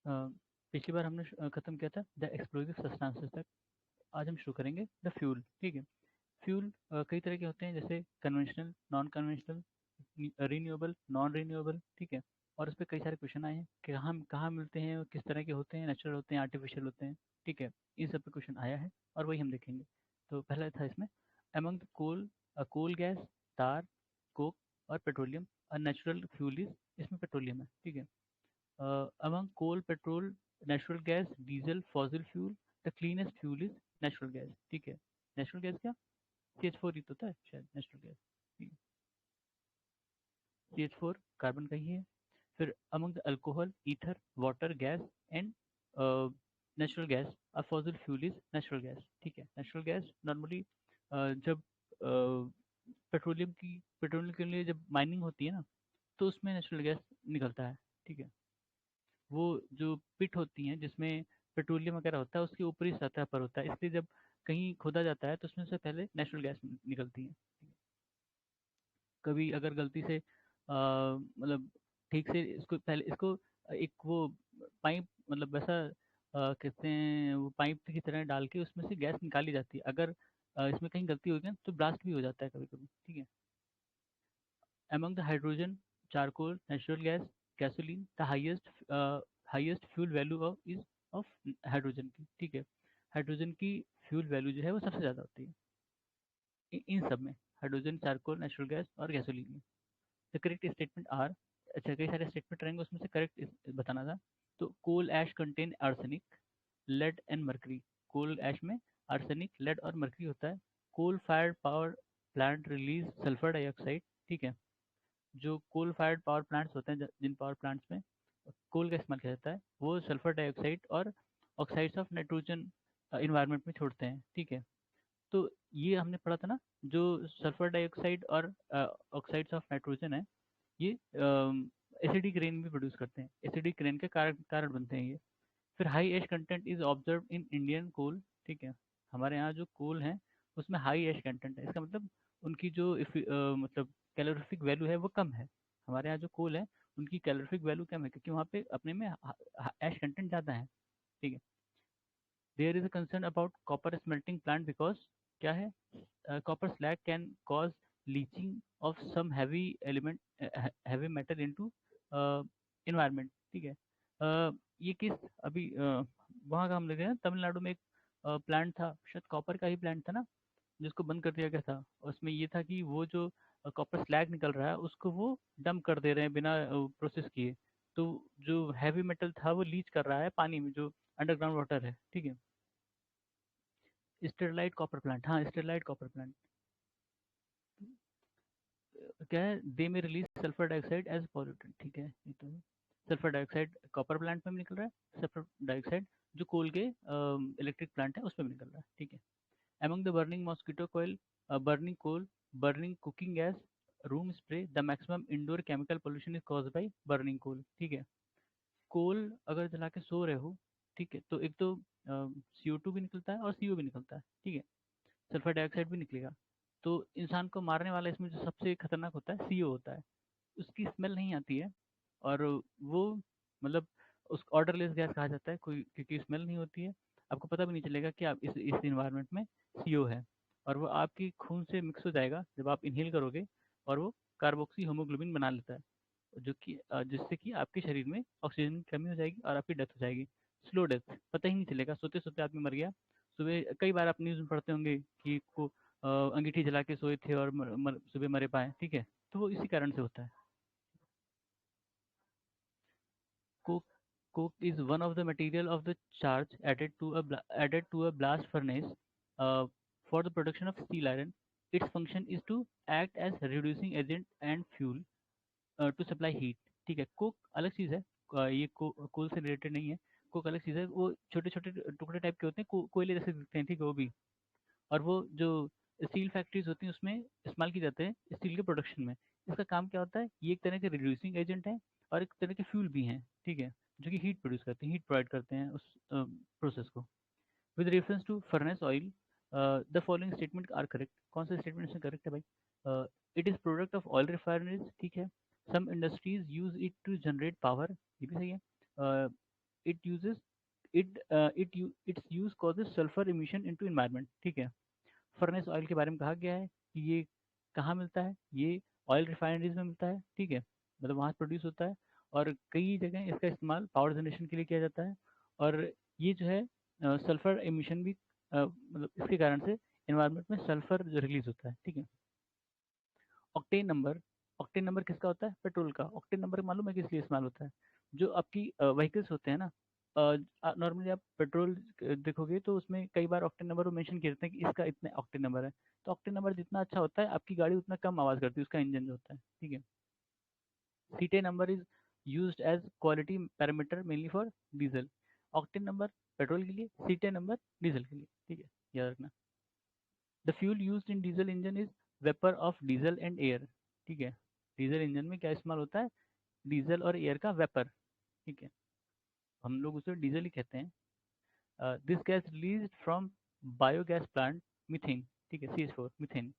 अ, पिछली बार हमने खत्म किया था द एक्सप्लोसिव सब्सटेंसेस तक। आज हम शुरू करेंगे द फ्यूल। ठीक है। फ्यूल कई तरह के होते हैं, जैसे conventional, non conventional, renewable, non renewable. ठीक है। और उस पर कई सारे क्वेश्चन आए हैं कि कहाँ कहाँ मिलते हैं, और किस तरह के होते हैं, नेचुरल होते हैं, आर्टिफिशियल होते हैं। ठीक है। इन सब पे क्वेश्चन आया है और वही हम देखेंगे। तो पहला था इसमें, among the coal, coal gas, tar, coke और पेट्रोलियम, और नेचुरल फ्यूल इज, इसमें पेट्रोलियम है। ठीक है। among coal, petrol, natural gas, diesel, fossil fuel, the cleanest fuel is natural gas। ठीक है। नेचुरल गैस क्या, CH4 ही तो होता है शायद नेचुरल गैस। CH4 कार्बन का ही है। फिर among the alcohol, ether, water, gas and natural gas, a fossil fuel is natural gas। ठीक है। नेचुरल गैस नॉर्मली जब पेट्रोलियम के लिए जब माइनिंग होती है ना, तो उसमें नेचुरल गैस निकलता है। ठीक है। वो जो पिट होती हैं जिसमें पेट्रोलियम वगैरह होता है, उसकी ऊपरी सतह पर होता है, इसलिए जब कहीं खोदा जाता है तो उसमें से पहले नेचुरल गैस निकलती है। कभी अगर गलती से मतलब ठीक से इसको पहले इसको एक वो पाइप, मतलब वैसा कहते हैं, वो पाइप की तरह डाल के उसमें से गैस निकाली जाती है। अगर इसमें कहीं गलती होगी ना तो ब्लास्ट भी हो जाता है कभी कभी। ठीक है। Among the hydrogen, charcoal, natural gas, gasoline, the highest fuel value of is of hydrogen की। ठीक है। हाइड्रोजन की फ्यूल वैल्यू जो है वो सबसे ज़्यादा होती है इन सब में, हाइड्रोजन, चारकोल, नेचुरल गैस और गैसोलीन में। द करेक्ट स्टेटमेंट आर, अच्छा कई सारे स्टेटमेंट रहेंगे, उसमें से करेक्ट बताना था। तो coal ash contain arsenic, lead and mercury. Coal ash में आर्सेनिक, लेड और मर्करी होता है। Coal fired power plant release sulphur dioxide. ठीक है। जो कोल फायर्ड पावर प्लांट्स होते हैं, जिन पावर प्लांट्स में कोल का इस्तेमाल किया जाता है, वो सल्फर डाइऑक्साइड और ऑक्साइड्स ऑफ नाइट्रोजन इन्वायरमेंट में छोड़ते हैं। ठीक है। तो ये हमने पढ़ा था ना, जो सल्फर डाइऑक्साइड और ऑक्साइड्स ऑफ नाइट्रोजन है, ये एसिडिक रेन भी प्रोड्यूस करते हैं, एसिडिक रेन के कारण कारण बनते हैं ये। फिर high ash content is observe in Indian coal. ठीक है। हमारे यहाँ जो कोल है उसमें हाई एश कंटेंट है, इसका मतलब उनकी जो मतलब कैलोरीफिक वैल्यू है वो कम है। हमारे यहाँ जो कोल है उनकी कैलोरीफिक वैल्यू कम है, क्योंकि वहाँ पे अपने में एश कंटेंट ज़्यादा है। ठीक है। There is a concern about copper smelting plant because, क्या है, copper slag can cause leaching of some heavy element, heavy metal into environment. ठीक है। ये किस, अभी वहाँ का हम ले रहे हैं, तमिलनाडु में एक प्लांट था, शायद कॉपर का ही प्लांट था ना, जिसको बंद कर दिया गया था। और उसमें ये था कि वो जो कॉपर स्लैग निकल रहा है उसको वो डंप कर दे रहे हैं बिना प्रोसेस किए। तो जो हैवी मेटल था वो लीच कर रहा है पानी में, जो अंडरग्राउंड वाटर है। ठीक है। स्टेरलाइट कॉपर प्लांट, हाँ स्टेरलाइट कॉपर प्लांट क्या है, they may release sulphur dioxide as pollutant. ठीक है। ये तो सल्फर डाइऑक्साइड कॉपर प्लांट में भी निकल रहा है, सल्फर डाइऑक्साइड जो कोल के इलेक्ट्रिक प्लांट है उसमें भी निकल रहा है। ठीक है। Among the burning mosquito coil, burning coal, burning cooking gas, room spray, the maximum indoor chemical pollution is caused by burning coal। ठीक है। कोल अगर जला के सो रहे हो, ठीक है, तो एक तो CO2 भी निकलता है और CO भी निकलता है। ठीक है। सल्फर डाइऑक्साइड भी निकलेगा। तो इंसान को मारने वाला इसमें जो सबसे खतरनाक होता है CO होता है। उसकी स्मेल नहीं आती है, और वो मतलब उस ऑर्डरलेस गैस कहा जाता है, कोई क्योंकि स्मेल नहीं होती है, आपको पता भी नहीं चलेगा कि आप इस इन्वायरमेंट में CO है। और वो आपकी खून से मिक्स हो जाएगा जब आप इनहेल करोगे, और वो कार्बोक्सी होमोग्लोबिन बना लेता है, जो कि जिससे कि आपके शरीर में ऑक्सीजन की कमी हो जाएगी और आपकी डेथ हो जाएगी। स्लो डेथ, पता ही नहीं चलेगा, सोते सोते आदमी मर गया। सुबह कई बार आप न्यूज़ में पढ़ते होंगे कि को अंगीठी जला के सोए थे और सुबह मरे पाए। ठीक है। तो वो इसी कारण से होता है। Coke, coke is one of the material of the charge added to a blast furnace uh, for the production of steel iron. Its function is to act as reducing agent and fuel to supply heat। ठीक है। Coke अलग चीज़ है, ये कोल से related नहीं है। Coke अलग चीज़ है, वो छोटे छोटे टुकड़े टाइप के होते हैं, कोयले जैसे दिखते हैं। ठीक है। वो भी, और वो जो स्टील फैक्ट्रीज होती हैं उसमें इस्तेमाल किए जाते हैं स्टील के प्रोडक्शन में। इसका काम क्या होता है, ये एक तरह के रिड्यूसिंग एजेंट है और एक तरह के फ्यूल भी हैं। ठीक है। जो कि हीट प्रोड्यूस करते हैं, हीट प्रोवाइड करते हैं उस प्रोसेस को। With reference to furnace oil, the following statement are correct. कौन सा स्टेटमेंट इसमें करेक्ट है भाई? It is product of oil refineries. ठीक है। Some industries use it to generate power, ये भी सही है। It uses its use causes sulphur emission into environment, ठीक है। फर्नेस ऑयल के बारे में कहा गया है कि ये कहाँ मिलता है, ये ऑयल रिफाइनरीज में मिलता है, ठीक है, मतलब वहाँ प्रोड्यूस होता है। और कई जगह इसका इस्तेमाल पावर जनरेशन के लिए किया जाता है। और ये जो है सल्फर एमिशन भी मतलब इसके कारण से एनवायरनमेंट में सल्फर रिलीज होता है, ठीक है। ऑक्टेन नंबर, ऑक्टेन नंबर किसका होता है, पेट्रोल का। ऑक्टेन नंबर मालूम है किस लिए इस्तेमाल होता है, जो आपकी व्हीकल्स होते हैं ना, नॉर्मली आप पेट्रोल देखोगे तो उसमें कई बार ऑक्टेन नंबर वो मेंशन करते हैं कि इसका इतने ऑक्टेन नंबर है। तो ऑक्टेन नंबर जितना अच्छा होता है आपकी गाड़ी उतना कम आवाज़ करती है, उसका इंजन जो होता है, ठीक है। Cetane number is used as quality parameter mainly for diesel. Octane number petrol के लिए, सीटे नंबर डीजल के लिए, ठीक है, याद रखना। The fuel used in diesel engine is vapour of diesel and air, ठीक है। डीजल इंजन में क्या इस्तेमाल होता है, डीजल और एयर का वेपर, ठीक है, हम लोग उसे डीजल ही कहते हैं। This gas release from biogas plant, methane, ठीक है, CH4 methane.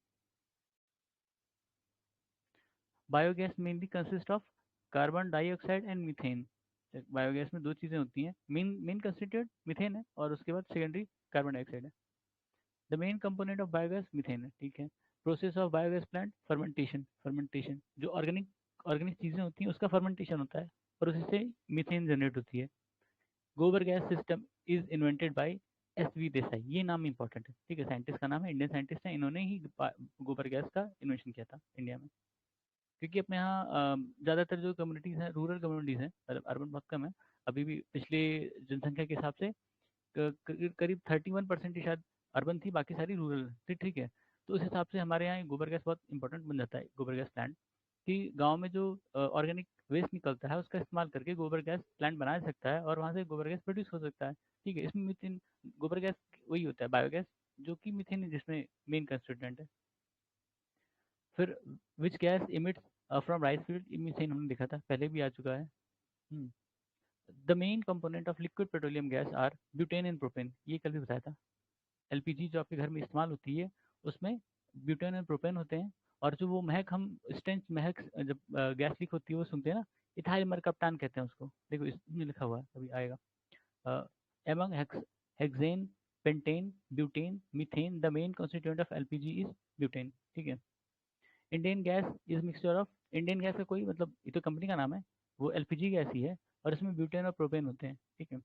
Biogas mainly consist of carbon dioxide and methane. Biogas में दो चीज़ें होती हैं, मेन मेन कंस्टिट्यूएंट मीथेन है और उसके बाद सेकेंडरी कार्बन डाइऑक्साइड है। The main component of biogas methane है, ठीक है। Process of biogas plant fermentation, fermentation जो ऑर्गेनिक ऑर्गेनिक चीज़ें होती हैं उसका फर्मेंटेशन होता है और उसी से मीथेन जनरेट होती है। गोबर gas system is invented by SV Desai, ये नाम इंपॉर्टेंट है, ठीक है, साइंटिस्ट का नाम है, इंडियन साइंटिस्ट है, इन्होंने ही गोबर गैस का इन्वेंशन किया था इंडिया में। क्योंकि अपने यहाँ ज़्यादातर जो कम्युनिटीज़ हैं रूरल कम्युनिटीज़ हैं, मतलब अर्बन बहुत कम है। अभी भी पिछले जनसंख्या के हिसाब से करीब 31% ही शायद अर्बन थी, बाकी सारी रूरल थी, ठीक है। तो उस हिसाब से हमारे यहाँ गोबर गैस बहुत इंपॉर्टेंट बन जाता है, गोबर गैस प्लांट, कि गांव में जो ऑर्गेनिक वेस्ट निकलता है उसका इस्तेमाल करके गोबर गैस प्लांट बनाया जा सकता है और वहाँ से गोबर गैस प्रोड्यूस हो सकता है, ठीक है। इसमें मीथेन, गोबर गैस वही होता है बायोगैस, जो कि मीथेन जिसमें मेन कंस्टिट्यूएंट है। फिर which gas emits from rice field, methane हमने देखा था, पहले भी आ चुका है। The main component of liquid petroleum gas are butane and propane, ये कल भी बताया था। LPG जो आपके घर में इस्तेमाल होती है उसमें ब्यूटेन और प्रोपेन होते हैं। और जो वो महक हम स्टेंच महक जब गैस लीक होती है वो सुनते हैं ना, इथाइल मरकप्टान कहते हैं उसको, देखो इसमें लिखा हुआ है अभी आएगा। Among hexane, pentane, butane, methane, the main constituent of LPG is butane, ठीक है। Indian gas is mixture of, Indian gas का कोई मतलब, ये तो कंपनी का नाम है, वो LPG गैस ही है और इसमें ब्यूटेन और प्रोपेन होते हैं, ठीक है।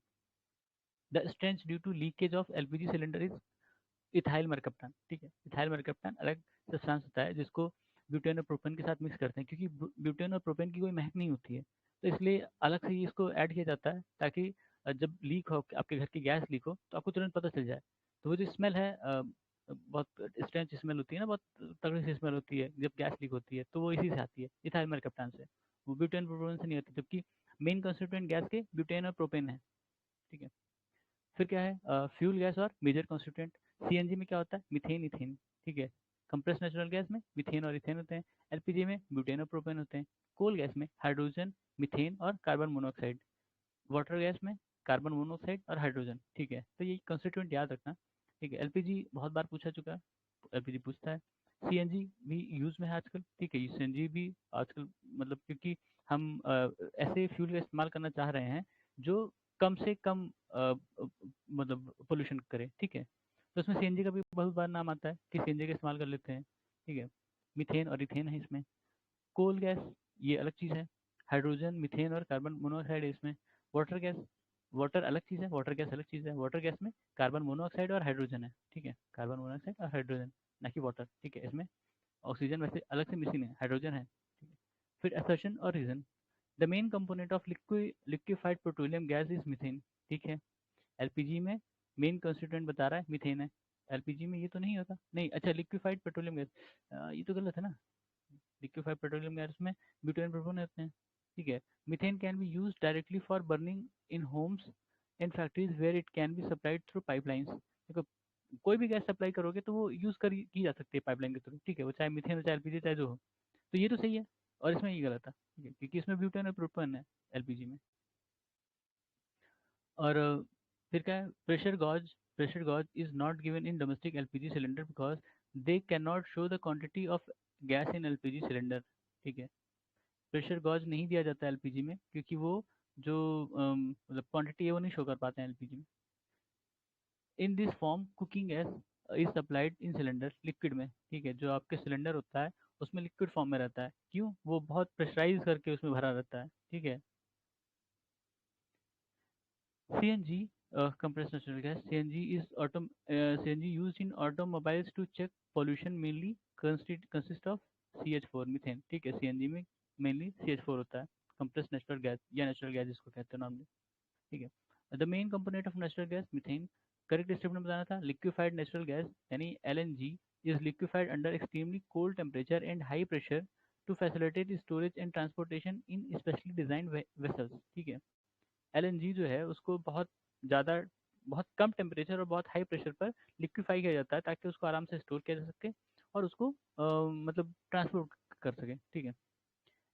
The stench due to leakage of LPG cylinder is ethyl mercaptan, ठीक है। इथाइल मरकप्टान अलग सब्सटेंस होता है जिसको ब्यूटेन और प्रोपेन के साथ मिक्स करते हैं, क्योंकि ब्यूटेन और प्रोपेन की कोई महक नहीं होती है, तो इसलिए अलग से ही इसको ऐड किया जाता है ताकि जब लीक हो, आपके घर की गैस लीक हो तो आपको तुरंत पता चल जाए। तो वो जो स्मेल है बहुत स्ट्रेंच स्मेल होती है ना, बहुत तगड़ी सी स्मेल होती है जब गैस लीक होती है, तो वो इसी से आती है, इथाइल मरकप्टान से। वो ब्यूटेन प्रोपेन से नहीं होती, जबकि मेन कंस्टिट्यूएंट गैस के ब्यूटेन और प्रोपेन है, ठीक है। फिर क्या है फ्यूल गैस और मेजर कॉन्स्टिट्यूएंट। CNG में क्या होता है, मीथेन इथेन, ठीक है। कंप्रेस नेचुरल गैस में मीथेन और इथेन होते हैं। LPG में ब्यूटेन और प्रोपेन होते हैं। कोल गैस में हाइड्रोजन, मीथेन और कार्बन मोनोऑक्साइड। वाटर गैस में कार्बन मोनोऑक्साइड और हाइड्रोजन, ठीक है। तो ये कॉन्स्टिट्यूएंट याद रखना, ठीक है। LPG बहुत बार पूछा चुका है, LPG पूछता है। CNG भी यूज में है आजकल, ठीक है, CNG भी आजकल, मतलब क्योंकि हम ऐसे फ्यूल का इस्तेमाल करना चाह रहे हैं जो कम से कम मतलब पोल्यूशन करे, ठीक है। तो उसमें CNG का भी बहुत बार नाम आता है कि CNG का इस्तेमाल कर लेते हैं, ठीक है। मीथेन और इथेन है इसमें। कोल गैस ये अलग चीज़ है, हाइड्रोजन, मीथेन और कार्बन मोनोऑक्साइड है इसमें। वाटर गैस, वाटर अलग चीज़ है, वाटर गैस अलग चीज़ है। वाटर गैस में कार्बन मोनोऑक्साइड और हाइड्रोजन है, ठीक है, कार्बन मोनोऑक्साइड और हाइड्रोजन, ना कि वाटर, ठीक है। इसमें ऑक्सीजन वैसे अलग से मिसिंग है, हाइड्रोजन है, ठीक है। फिर असर्शन और reason. The main component of liquefied petroleum gas is methane, ठीक है। LPG में मेन कंस्टिट्यूएंट बता रहा है मीथेन है, LPG में ये तो नहीं होता, नहीं, अच्छा, लिक्विफाइड पेट्रोलियम गैस, ये तो गलत है ना। लिक्विफाइड पेट्रोलियम गैस में ब्यूटेन प्रोपेन होते हैं, ठीक है। Methane can be use directly for burning in homes and factories where it can be supplied through pipelines. देखो, कोई भी गैस सप्लाई करोगे तो वो यूज़ की जा सकती है पाइपलाइन के थ्रू, ठीक है, वो चाहे मीथेन हो चाहे LPG चाहे जो हो। तो ये तो सही है, और इसमें ये गलत है, ठीक है, क्योंकि इसमें ब्यूटेन और प्रोपेन है LPG में। और फिर क्या है, pressure gauge is not given in domestic LPG cylinder because they can not show the quantity of gas in LPG cylinder, ठीक है। प्रेशर गॉज नहीं दिया जाता LPG में क्योंकि वो जो मतलब क्वांटिटी है वो नहीं शो कर पाते हैं एलपीजी में। In this form cooking gas is supplied in cylinder liquid में, ठीक है, जो आपके सिलेंडर होता है उसमें लिक्विड फॉर्म में रहता है, क्यों, वो बहुत प्रेशराइज करके उसमें भरा रहता है, ठीक है। CNG, compressed natural gas, CNG used in automobiles to check pollution mainly consist of CH4 methane, ठीक है, CNG में मेनली CH4 होता है, compressed natural gas या natural gas जिसको कहते हैं नॉर्मली, ठीक है। The main component of natural gas methane, correct statement बताना था, लिक्विफाइड नेचुरल गैस यानी LNG is liquefied under extremely cold temperature and high pressure to facilitate storage and transportation in specially design vessels, ठीक है। LNG जो है उसको बहुत ज़्यादा, बहुत कम टेम्परेचर और बहुत हाई प्रेशर पर लिक्विफाई किया जाता है ताकि उसको आराम से स्टोर किया जा सके और उसको मतलब ट्रांसपोर्ट कर सके, ठीक है।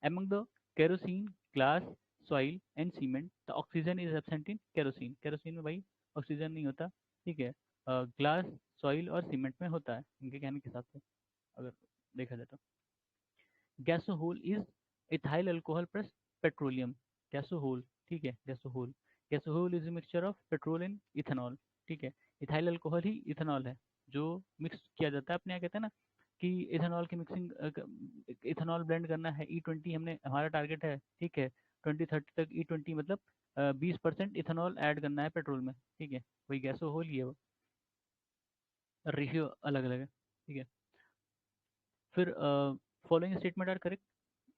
Among the kerosene, glass, soil and cement, the oxygen is absent in kerosene. kerosene में भाई ऑक्सीजन नहीं होता, ठीक है। ग्लास, सॉइल और सीमेंट में होता है, इनके कहने के हिसाब से अगर देखा जाए तो। Gasohol is ethyl alcohol plus petroleum, gasohol, ठीक है, gasohol, gasohol is mixture of petrol and ethanol, ठीक है। इथाइल अल्कोहल ही इथेनॉल है जो मिक्स किया जाता है, अपने यहाँ कहते हैं ना कि इथेनॉल की मिक्सिंग, इथेनॉल ब्लेंड करना है, E20 हमने हमारा टारगेट है, ठीक है, 2030 तक E20 मतलब 20% इथेनॉल ऐड करना है पेट्रोल में, ठीक है, वही गैसोहोल ही है वो, रेशियो अलग अलग है, ठीक है। फिर फॉलोइंग स्टेटमेंट आर करेक्ट,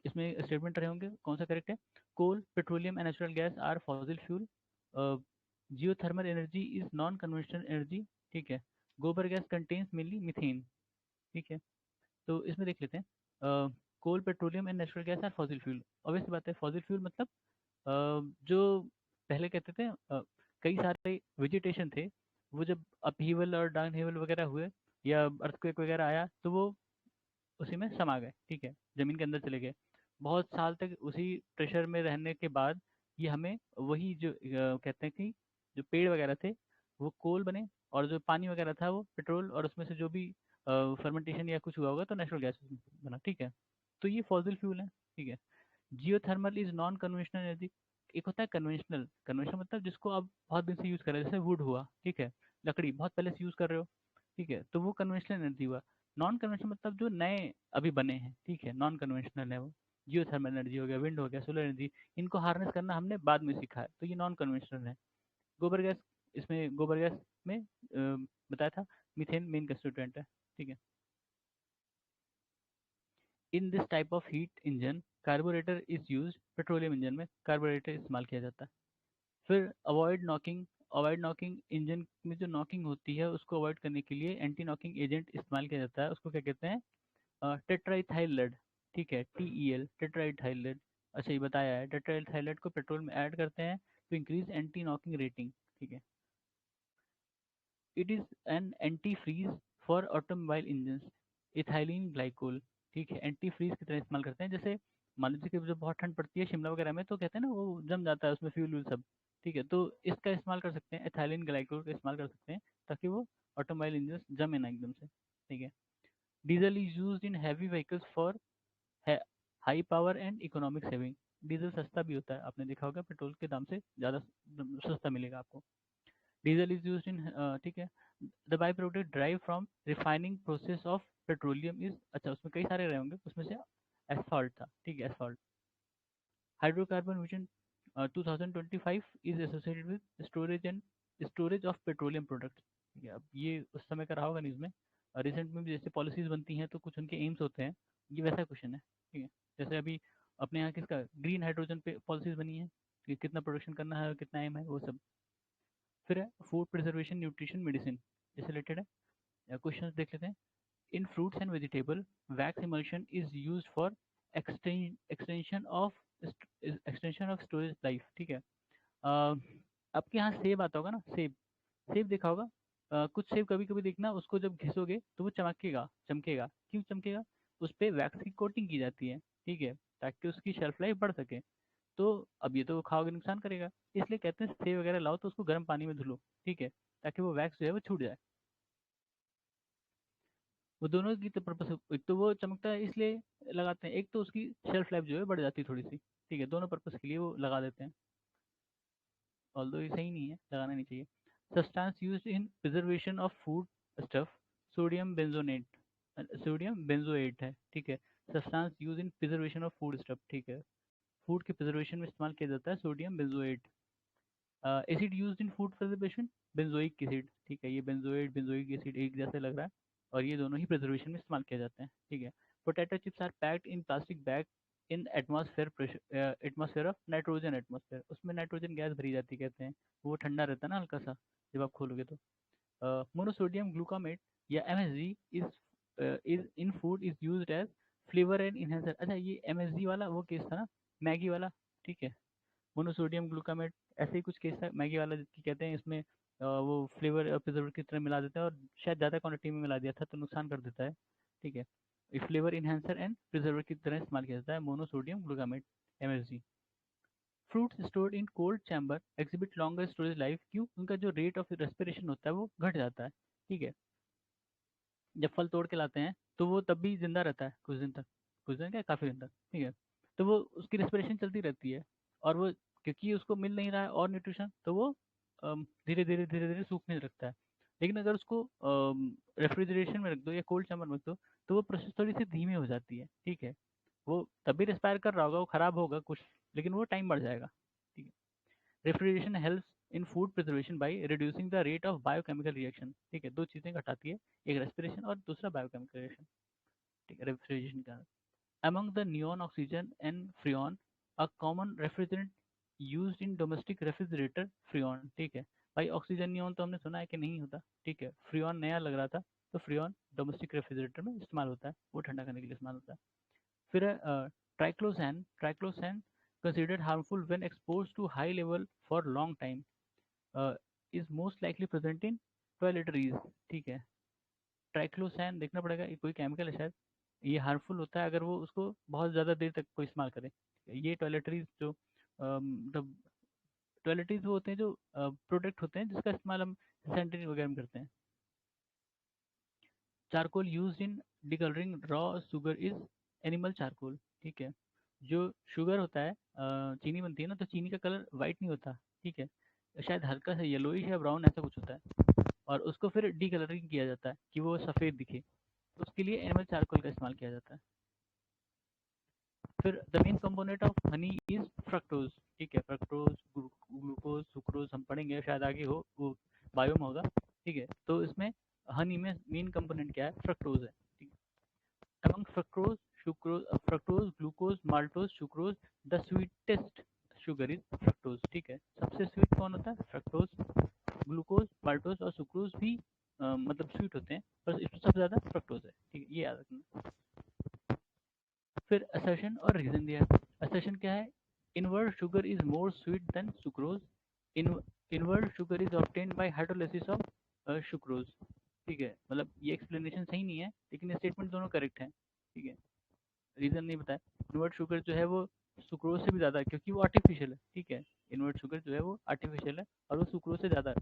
इसमें स्टेटमेंट रहे होंगे, कौन सा करेक्ट है, coal, petroleum and natural gas are fossil fuel, geothermal energy is non conventional energy, ठीक है, गोबर गैस कंटेन्स मेनली मीथेन, ठीक है। तो इसमें देख लेते हैं, coal, petroleum and natural gas are fossil fuel, obvious बात है, फॉसिल फ्यूल मतलब जो पहले कहते थे कई सारे वेजिटेशन थे, वो जब अपहीवल और डाउनहीवल वगैरह हुए या अर्थक्वेक वगैरह आया तो वो उसी में समा गए, ठीक है, जमीन के अंदर चले गए, बहुत साल तक उसी प्रेशर में रहने के बाद ये हमें वही जो कहते हैं कि जो पेड़ वगैरह थे वो कोल बने, और जो पानी वगैरह था वो पेट्रोल, और उसमें से जो भी फर्मेंटेशन या कुछ हुआ होगा तो नेचुरल गैस बना, ठीक है। तो ये फॉसिल फ्यूल है, ठीक है। Geothermal is non conventional energy, एक होता है कन्वेंशनल, कन्वेंशनल मतलब जिसको आप बहुत दिन से यूज कर रहे हो, जैसे वुड हुआ, ठीक है, लकड़ी बहुत पहले से यूज कर रहे हो, ठीक है, तो वो कन्वेंशनल एनर्जी हुआ। नॉन कन्वेंशनल मतलब जो नए अभी बने हैं, ठीक है, नॉन कन्वेंशनल है वो, जियो थर्मल एनर्जी हो गया, विंड हो गया, सोलर एनर्जी, इनको हार्नेस करना हमने बाद में सीखा है, तो ये नॉन कन्वेंशनल है। गोबर गैस, इसमें गोबर गैस में बताया था मीथेन मेन कंस्टिट्यूएंट है, ठीक है। In this type of heat engine carburettor is use, petroleum engine में कार्बोरेटर इस्तेमाल किया जाता है। फिर avoid knocking, avoid knocking, engine में जो नॉकिंग होती है उसको अवॉइड करने के लिए एंटी नॉकिंग एजेंट इस्तेमाल किया जाता है, उसको क्या कहते हैं, टेट्राइथाइलेट, ठीक है, TEL, टेट्राइथाइलेट। अच्छा ये बताया है, टेट्राइथाइलेट को पेट्रोल में ऐड करते हैं तो इंक्रीज एंटी नॉकिंग रेटिंग, ठीक है। It is an anti freeze for automobile engine, ethylene glycol, ठीक है, एंटी फ्रीज की तरह इस्तेमाल करते हैं, जैसे मान लीजिए कि जब बहुत ठंड पड़ती है शिमला वगैरह में तो कहते हैं ना वो जम जाता है उसमें फ्यूल व्यूल सब, ठीक है, तो इसका इस्तेमाल कर सकते हैं, एथाइलिन ग्लाइकोल का इस्तेमाल कर सकते हैं ताकि वो ऑटोमोबाइल इंजन जमे ना एकदम से, ठीक है। Diesel is use in heavy vehicles for high power and economic saving, diesel सस्ता भी होता है, आपने देखा होगा पेट्रोल के दाम से ज़्यादा सस्ता मिलेगा आपको। डीजल इज यूज इन, ठीक है, the by product drive from refining process of petroleum is, अच्छा उसमें कई सारे रहे होंगे, उसमें से एसफॉल्ट था, ठीक है, asphalt. Hydrocarbon vision 2025 is associated with storage and storage of petroleum products, ठीक है, अब ये उस समय का रहा होगा न्यूज़ में, रिसेंट में भी जैसे पॉलिसीज बनती हैं तो कुछ उनके एम्स होते हैं, ये वैसा क्वेश्चन है, ठीक है। जैसे अभी अपने यहाँ किसका ग्रीन हाइड्रोजन पे पॉलिसीज बनी है कि कितना प्रोडक्शन करना है और कितना एम है वो सब। फिर है फूड प्रिजर्वेशन न्यूट्रिशन मेडिसिन, इससे रिलेटेड है, क्वेश्चन देख लेते हैं। In fruits and vegetable wax emulsion is use for extension of extension of storage life, ठीक है। आपके यहाँ सेब आता होगा ना, सेब, सेब देखा होगा, कुछ सेब कभी कभी देखना उसको जब घिसोगे तो वो चमकेगा, चमकेगा, क्यों चमकेगा, उस पर वैक्स की कोटिंग की जाती है, ठीक है, ताकि उसकी शेल्फ लाइफ बढ़ सके। तो अब ये तो खाओगे नुकसान करेगा, इसलिए कहते हैं सेब वगैरह लाओ तो उसको गर्म पानी में धुलो, ठीक है, ताकि वो वैक्स जो है वो छूट जाए। वो दोनों की तो पर्पस, एक तो वो चमकता है इसलिए लगाते हैं, एक तो उसकी शेल्फ लाइफ जो है बढ़ जाती है थोड़ी सी, ठीक है, दोनों पर्पस के लिए वो लगा देते हैं। ऑल्दो ये सही नहीं है, लगाना नहीं चाहिए। Substance used in preservation of food stuff, sodium benzonate, sodium benzoate है, ठीक है। Substance use in preservation of food stuff, ठीक है। फूड के प्रिजर्वेशन में इस्तेमाल किया जाता है sodium benzoate. Acid used in food preservation, benzoic acid, ठीक है। ये बेंजोएट बेंजोइक एसिड एक जैसे लग रहा है, और ये दोनों ही प्रिजर्वेशन में इस्तेमाल किए जाते हैं, ठीक है। Potato chips are packed in plastic bag in atmosphere pressure, atmosphere of nitrogen, atmosphere, उसमें नाइट्रोजन गैस भरी जाती है, कहते हैं। वो ठंडा रहता है ना हल्का सा, जब आप खोलोगे तो। मोनोसोडियम ग्लूकामेट या MSG is in food is used as flavour and enhancer. अच्छा, ये एमएसजी वाला वो केस था ना, मैगी वाला, ठीक है। मोनोसोडियम ग्लूकामेट ऐसे ही कुछ केस था मैगी वाला, जिसकी कहते हैं इसमें वो फ्लेवर प्रिजर्वेटिव की तरह मिला देते हैं, और शायद ज़्यादा क्वांटिटी में मिला दिया था तो नुकसान कर देता है, ठीक है। फ्लेवर इन्हेंसर एंड प्रिजर्वेटिव की तरह इस्तेमाल किया जाता है monosodium glutamate, MSG. Fruits stored in cold chamber exhibit longer storage life, क्यों? उनका जो रेट ऑफ रेस्पिरेशन होता है वो घट जाता है, ठीक है। जब फल तोड़ के लाते हैं तो वो तब भी जिंदा रहता है कुछ दिन तक, कुछ दिन क्या, काफ़ी दिन तक, ठीक है। तो वो उसकी रेस्पिरेशन चलती रहती है, और वो क्योंकि उसको मिल नहीं रहा है और न्यूट्रिशन, तो वो धीरे धीरे सूखने लगता है। लेकिन अगर उसको रेफ्रिजरेशन में रख दो या कोल्ड चैम्बर में रख दो, तो वो प्रोसेस थोड़ी सी धीमी हो जाती है, ठीक है। वो तब भी रेस्पायर कर रहा होगा, वो खराब होगा कुछ, लेकिन वो टाइम बढ़ जाएगा, ठीक है। Refrigeration helps in food preservation by reducing the rate of biochemical reaction, ठीक है। दो चीज़ें घटाती है, एक रेस्पिरेशन और दूसरा बायोकेमिकल रिएक्शन, ठीक है, रेफ्रिजरेशन का। Among the neon oxygen and freon, a common refrigerant used in domestic refrigerator, freon, ठीक है। भाई ऑक्सीजन नियॉन तो हमने सुना है कि नहीं होता, ठीक है। फ्रियॉन नया लग रहा था, तो फ्रियॉन डोमेस्टिक रेफ्रिजरेटर में इस्तेमाल होता है, वो ठंडा करने के लिए इस्तेमाल होता है। फिर ट्राइक्लोसैन, ट्राइक्लोसैन considered harmful when exposed to high level for long time, is most likely present in toiletries, ठीक है। ट्राइक्लोसैन देखना पड़ेगा, ये कोई केमिकल है शायद। ये हार्मफुल होता है अगर वो उसको बहुत ज़्यादा देर तक कोई इस्तेमाल करे। ये टॉयलेटरीज जो मतलब टॉयलेटरीज वो होते हैं जो प्रोडक्ट होते हैं जिसका इस्तेमाल हम सैनिटरी वगैरह में करते हैं। Charcoal use in decolouring raw sugar is animal charcoal, ठीक है। जो शुगर होता है, चीनी बनती है ना, तो चीनी का कलर वाइट नहीं होता, ठीक है। शायद हल्का सा येलोइश या ब्राउन ऐसा कुछ होता है, और उसको फिर डी कलरिंग किया जाता है कि वो सफ़ेद दिखे, तो उसके लिए एनिमल चारकोल का इस्तेमाल किया जाता है। फिर the main component of honey is fructose, ठीक है। फ्रक्टोज, ग्लूकोज, सुक्रोज हम पढ़ेंगे शायद आगे हो, वो बायोम होगा, ठीक है। तो इसमें हनी में मेन कंपोनेंट क्या है, फ्रक्टोज है, ठीक है। Among fructose, sucrose, fructose, glucose, maltose, sucrose, the sweetest sugar is fructose, ठीक है। सबसे स्वीट कौन होता है, फ्रक्टोज। ग्लूकोज, माल्टोज और सुक्रोज भी मतलब स्वीट होते हैं, पर इसमें सबसे ज़्यादा फ्रक्टोज है, ठीक है, ये याद रखना। फिर असर्शन और रीजन दिया है। असर्शन क्या है, invert sugar is more sweet than sucrose, in invert sugar is obtained by hydrolysis of sucrose, ठीक है। मतलब ये एक्सप्लेनेशन सही नहीं है, लेकिन स्टेटमेंट दोनों करेक्ट हैं, ठीक है। रीजन नहीं बताया। इनवर्ट शुगर जो है वो सुक्रोज से भी ज़्यादा है, क्योंकि वो आर्टिफिशियल है, ठीक है। इनवर्ट शुगर जो है वो आर्टिफिशियल है, और वो सुक्रोज से ज़्यादा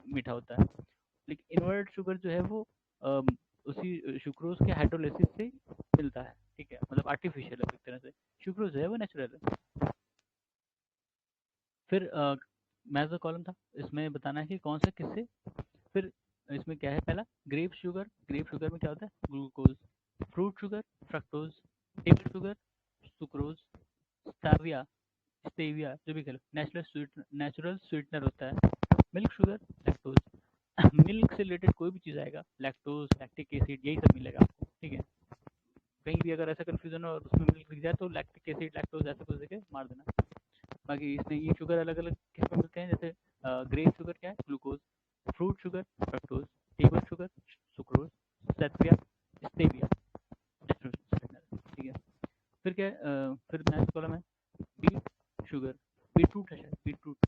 मीठा होता है। लेकिन इनवर्ट शुगर जो है वो उसी सुक्रोज के हाइड्रोलिसिस से मिलता है, ठीक है। मतलब आर्टिफिशियल है एक तरह से, सुक्रोज जो है वो नेचुरल है। फिर मैथ्स कॉलम था, इसमें बताना है कि कौन सा किससे। फिर इसमें क्या है, पहला ग्रेप शुगर, ग्रेप शुगर में क्या होता है, glucose. Fruit sugar, fructose. Table sugar, sucrose. Stevia, stevia जो भी कह लो, नेचुरल स्वीटनर होता है। Milk sugar, lactose. मिल्क से रिलेटेड कोई भी चीज़ आएगा, लैक्टोज, लैक्टिक एसिड, यही सब मिलेगा आपको, ठीक है। कहीं भी अगर ऐसा कन्फ्यूजन हो और उसमें मिल्क दिख जाए तो लैक्टिक एसिड, लैक्टोज ऐसा कुछ देके मार देना। बाकी इसमें ये शुगर अलग अलग किस में मिलते हैं, जैसे ग्रेप शुगर क्या है, glucose. Fruit sugar, fructose. Table sugar, sucrose. सैथ्रिया, स्टेविया, नेचुरल स्वीटनर, ठीक है। फिर क्या है, फिर नेक्स्ट कॉलम है बीट शुगर, बीटरूट है शायद, बीटरूट,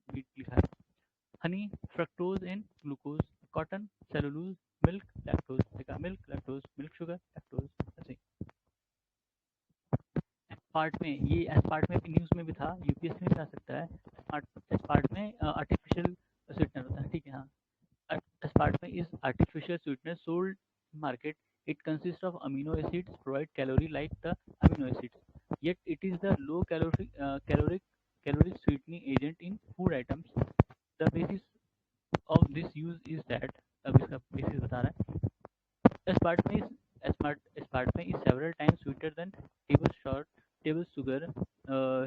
बीट लिखा है। Honey, fructose and glucose. Cotton, cellulose, milk, lactose, देखा, milk, lactose, milk sugar, lactose, ऐसे। पार्ट में ये एस पार्ट में भी न्यूज़ में भी था, यूपीएससी में भी आ सकता है। एस पार्ट में आर्टिफिशियल स्वीटनर होता है, ठीक है, हाँ। एस पार्ट में is artificial sweetener sold market, it consist of amino acids provide calorie like the amino acids, yet it is the low caloric caloric sweetening agent in food items. The basis of this use is that, अब इसका basis बता रहा है, aspartame is several times sweeter than table sugar.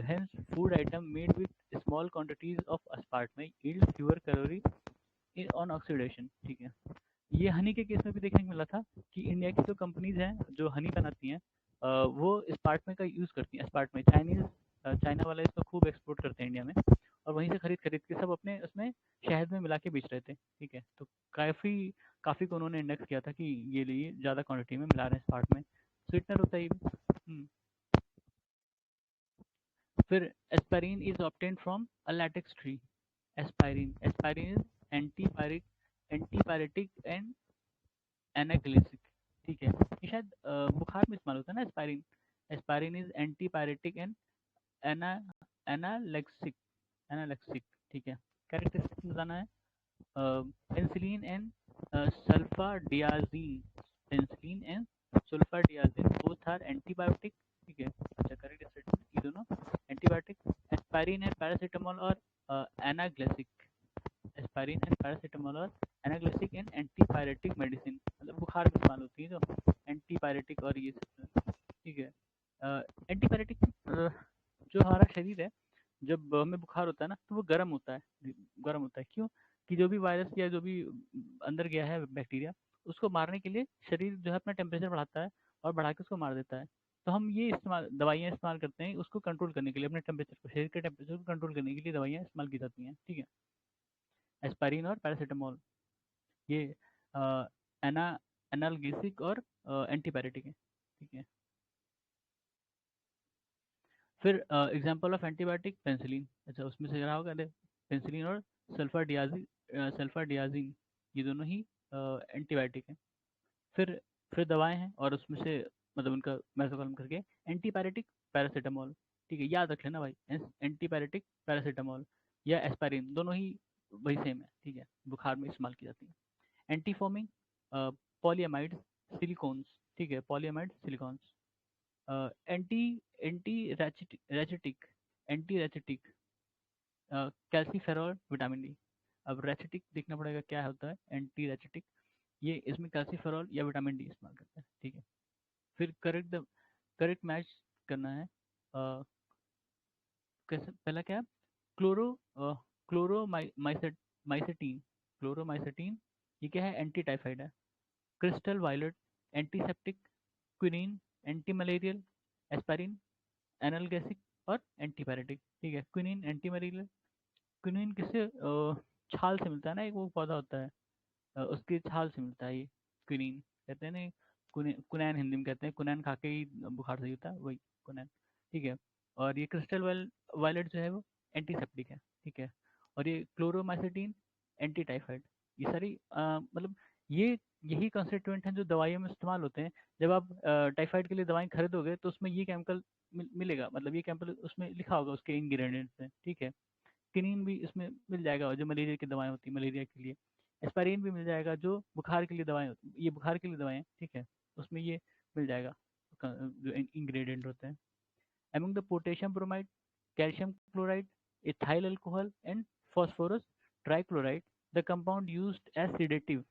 Hence, food item made with small quantities of aspartame yield fewer calorie on oxidation. ठीक है, ये हनी के case में भी देखने को मिला था कि इंडिया की जो कंपनीज हैं जो हनी बनाती हैं, वो स्पार्टमे का यूज़ करती हैं। स्पार्टमे चाइना वाले इसको खूब एक्सपोर्ट करते हैं इंडिया में, और वहीं से खरीद खरीद के सब अपने उसमें शहद में मिला के बेच रहे थे। ठीक है, तो काफ़ी काफ़ी को उन्होंने इंडेक्स किया था कि ये लिए ज़्यादा क्वांटिटी में मिला रहे हैं स्पार्टमे, स्वीटनर होता है ये भी। फिर aspirin is obtain from a latex tree. Aspirin is antipyretic and analgesic. ठीक है, ये शायद बुखार में इस्तेमाल होता है ना aspirin. Aspirin is antipyretic and ana analgesic analgesic. ठीक है, कैरेक्टरिस्टिक्स बताना है। Penicillin and sulfadiazine. Penicillin and sulfadiazine both are antibiotic. ठीक है, अच्छा करेक्ट स्टेटमेंट, ये दोनों एंटीबायोटिक। एस्पाइरिन है पैरासीटामोल और एनाग्लेसिक। एस्पाइरिन एंड पैरासीटामोल और एनाग्लेसिक एंड एंटीपायरेटिक मेडिसिन, मतलब बुखार में इस्तेमाल होती है जो एंटीपायरेटिक और ये सब। ठीक है, एंटीपायरेटिक जो हमारा शरीर है, जब हमें बुखार होता है ना तो वो गर्म होता है। गर्म होता है क्यों? कि जो भी वायरस या जो भी अंदर गया है बैक्टीरिया, उसको मारने के लिए शरीर जो है अपना टेम्परेचर बढ़ाता है और बढ़ा के उसको मार देता है। तो हम ये दवाइयाँ इस्तेमाल करते हैं उसको कंट्रोल करने के लिए, अपने टेम्परेचर को, शरीर के टेम्परेचर को कंट्रोल करने के लिए दवाइयाँ इस्तेमाल की जाती हैं। ठीक है, एस्पाइरिन और पैरासीटामोल ये एना एनाल्गेसिक और एंटीपायरेटिक है। ठीक है, फिर एग्जांपल ऑफ एंटीबायोटिक पेंसिलिन। अच्छा, उसमें से रहा होगा पेंसिलिन और सल्फाडियाजिन ये दोनों ही एंटीबायोटिक हैं। फिर दवाएं हैं और उसमें से मतलब उनका मेसोकॉलम करके एंटीपायरेटिक पैरासीटामोल। ठीक है, याद रख लेना भाई, एंटीपायरेटिक पैरासीटामोल या एस्पाइरिन दोनों ही वही सेम है। ठीक है, बुखार में इस्तेमाल की जाती है। Antifoaming polyamide silicones. ठीक है, polyamide silicones. Anti anti rachitic anti rachitic calciferol vitamin D. अब रैचेटिक देखना पड़ेगा क्या होता है एंटी रैचेटिक, ये इसमें कैल्सीफेरॉल या विटामिन डी इस्तेमाल करते हैं। ठीक है, फिर करेक्ट मैच करना है। कैसे, पहला क्या है? क्लोरो क्लोरोमाइसेटीन। क्लोरोमाइसेटीन ये क्या है? एंटी टाइफाइड है। Crystal violet antiseptic. Quinine anti malarial. Aspirin analgesic और एंटीपायरेटिक। ठीक है, क्विनीन एंटी मलेरियल। क्विनीन किससे छाल से मिलता है ना, एक वो पौधा होता है, उसकी छाल से मिलता है ये क्विनीन। कहते हैं ना कुनैन, हिंदी में कहते हैं कुनैन, खा के ही बुखार सही होता है, वही कुनैन। ठीक है, और ये क्रिस्टल वायलेट जो है वो एंटीसेप्टिक है। ठीक है, और ये क्लोरोमाइसेटीन एंटी टाइफाइड। ये सारी मतलब ये यही कंस्टिट्यूएंट हैं जो दवाइयों में इस्तेमाल होते हैं। जब आप टाइफाइड के लिए दवाई खरीदोगे तो उसमें ये केमिकल मिलेगा, मतलब ये केमिकल उसमें लिखा होगा उसके इंग्रेडिएंट्स में। ठीक है, किनीन भी इसमें मिल जाएगा जो मलेरिया की दवाएं होती है मलेरिया के लिए। एस्पाइरिन भी मिल जाएगा जो बुखार के लिए दवाएं होती, ये बुखार के लिए दवाएं। ठीक है, उसमें ये मिल जाएगा जो इंग्रेडिएंट होते हैं। among the potassium bromide, calcium chloride, ethyl alcohol and phosphorus trichloride, the compound used as sedative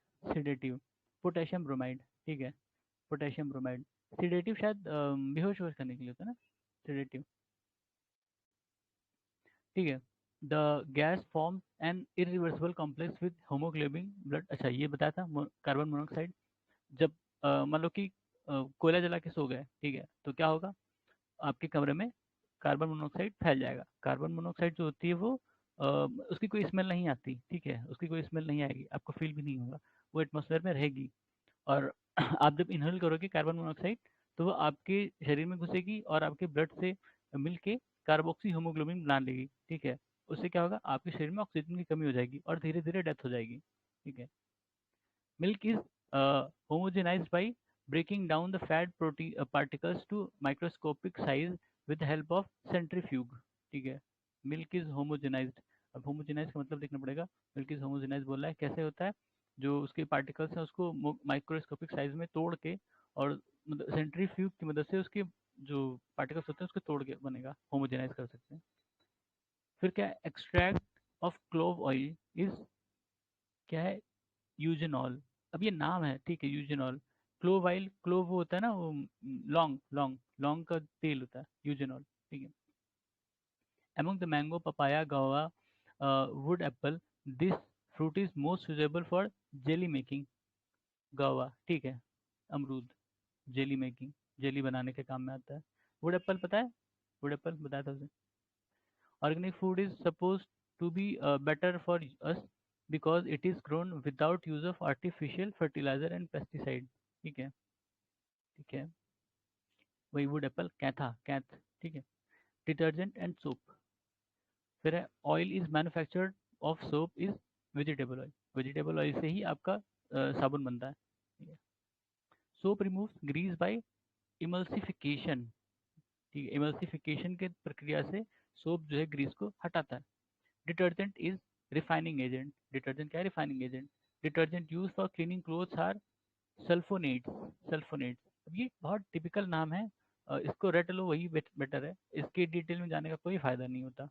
potassium bromide। ठीक है, पोटेशियम ब्रोमाइड सीडेटिव शायद बेहोश होश करने के लिए होता है ना, सीडेटिव। ठीक है, the gas form an irreversible complex with haemoglobin blood. अच्छा, ये बताया था कार्बन मोनोऑक्साइड। जब मान लो कि कोयला जला के सो गए, ठीक है, तो क्या होगा? आपके कमरे में कार्बन मोनोऑक्साइड फैल जाएगा। कार्बन मोनोऑक्साइड जो होती है वो उसकी कोई स्मेल नहीं आती। ठीक है, उसकी कोई स्मेल नहीं आएगी, आपको फील भी नहीं होगा, वो एटमॉस्फेयर में रहेगी। और आप जब इनहेल करोगे कार्बन मोनोऑक्साइड तो वो आपके शरीर में घुसेगी और आपके ब्लड से मिलके कार्बोक्सी हीमोग्लोबिन बना लेगी। ठीक है, उससे क्या होगा? आपके शरीर में ऑक्सीजन की कमी हो जाएगी और धीरे धीरे डेथ हो जाएगी। ठीक है, milk is homogenized by breaking down the fat protein particles to microscopic size with the help of centrifuge। ठीक है, मिल्क इज होमोजेनाइज्ड। अब होमोजेनाइज का मतलब देखना पड़ेगा, मिल्क इज होमोजेनाइज बोल रहा है, कैसे होता है? जो उसके पार्टिकल्स हैं उसको माइक्रोस्कोपिक साइज में तोड़ के और सेंट्रीफ्यूज की मदद से उसके जो पार्टिकल्स होते हैं उसको तोड़ के बनेगा, होमोजेनाइज कर सकते हैं। फिर क्या? Extract of clove oil is क्या है, यूजेनॉल। अब ये नाम है, ठीक है, यूजेनॉल। क्लोव ऑयल, क्लोव वो होता है ना, वो लौंग लौंग लौंग का तेल होता है, यूजेनॉल, ठीक है। Among the mango, papaya, guava, wood apple, this fruit is most suitable for jelly making. guava, ठीक है, अमरूद, जेली मेकिंग, जेली बनाने के काम में आता है। वुड एप्पल पता है, वुड एप्पल बताया था उसे। Organic food is suppose to be better for us because it is grown without use of artificial fertiliser and pesticide, ठीक है, ठीक है। वही वुड एप्पल, कैथा, कैथ, ठीक है। डिटर्जेंट एंड सोप, फिर है oil is manufactured of soap is vegetable oil, vegetable oil से ही आपका साबुन बनता है, ठीक है। Soap removes grease by emulsification, ठीक है, इमल्सिफिकेशन के प्रक्रिया से सोप जो है ग्रीस को हटाता है। Detergent is refining agent, detergent क्या है, refining agent. Detergent use for cleaning clothes are sulphonates, sulphonates. अब ये बहुत टिपिकल नाम है, इसको रट लो, वही बेटर है, इसके डिटेल में जाने का कोई फायदा नहीं होता।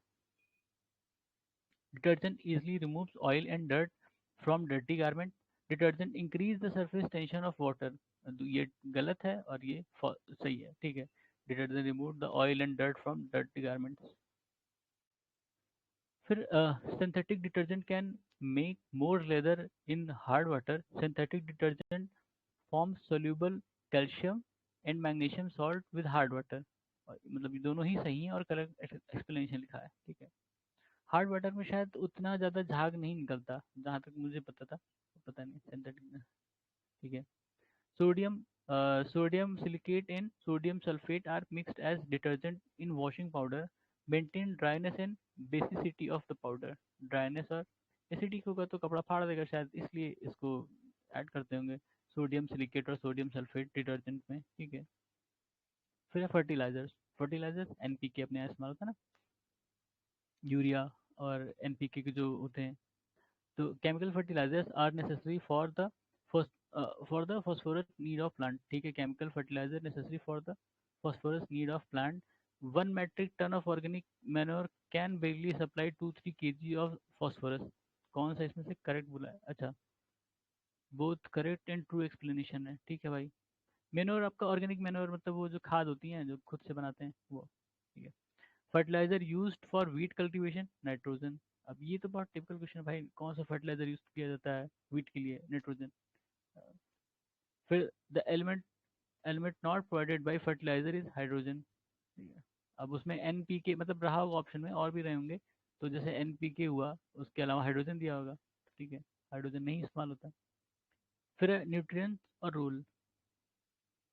Detergent easily removes oil and dirt from dirty garment. Detergent increase the surface tension of water. ये गलत है और ये सही है, ठीक है। Detergent remove the oil and dirt from dirty garments. फिर synthetic detergent can make more leather in hard water. Synthetic detergent forms soluble calcium and magnesium salt with hard water. मतलब ये दोनों ही सही हैं और करेक्ट एक्सप्लेनेशन लिखा है, ठीक है। हार्ड वाटर में शायद उतना ज़्यादा झाग नहीं निकलता, जहाँ तक मुझे पता था, पता नहीं सिंथेटिक में, ठीक है। Sodium, sodium silicate and sodium sulphate are mixed as detergent in washing powder, maintain dryness and basicity of the powder. Dryness और एसिडिक होगा तो कपड़ा फाड़ देगा शायद, इसलिए इसको ऐड करते होंगे सोडियम सिलिकेट और सोडियम सल्फेट डिटर्जेंट में, ठीक है। फिर है फर्टिलाइजर्स, फर्टिलाइजर्स एनपीके अपने यहाँ इस्तेमाल होता है ना, यूरिया और एनपीके के जो होते हैं। तो chemical fertilisers are necessary for the phosphorus need of plant, ठीक है। Chemical fertiliser necessary for the phosphorus need of plant. 1 metric ton of organic manure can barely supply 2-3 kg of phosphorus. कौन सा इसमें से करेक्ट बोला है, अच्छा, both correct and true explanation है, ठीक है भाई। मैन्योर आपका ऑर्गेनिक मैन्योर मतलब वो जो खाद होती हैं जो खुद से बनाते हैं वो, ठीक है। Fertiliser used for wheat cultivation, nitrogen. अब ये तो बहुत टिपिकल क्वेश्चन है भाई, कौन सा फर्टिलाइजर यूज किया जाता है वीट के लिए, नाइट्रोजन। फिर the element element not provided by fertiliser is hydrogen, ठीक है। अब उसमें एनपीके मतलब रहा होगा ऑप्शन में, और भी रहे होंगे, तो जैसे एनपीके हुआ उसके अलावा हाइड्रोजन दिया होगा, ठीक है, हाइड्रोजन नहीं इस्तेमाल होता। फिर न्यूट्रिएंट्स और रूल,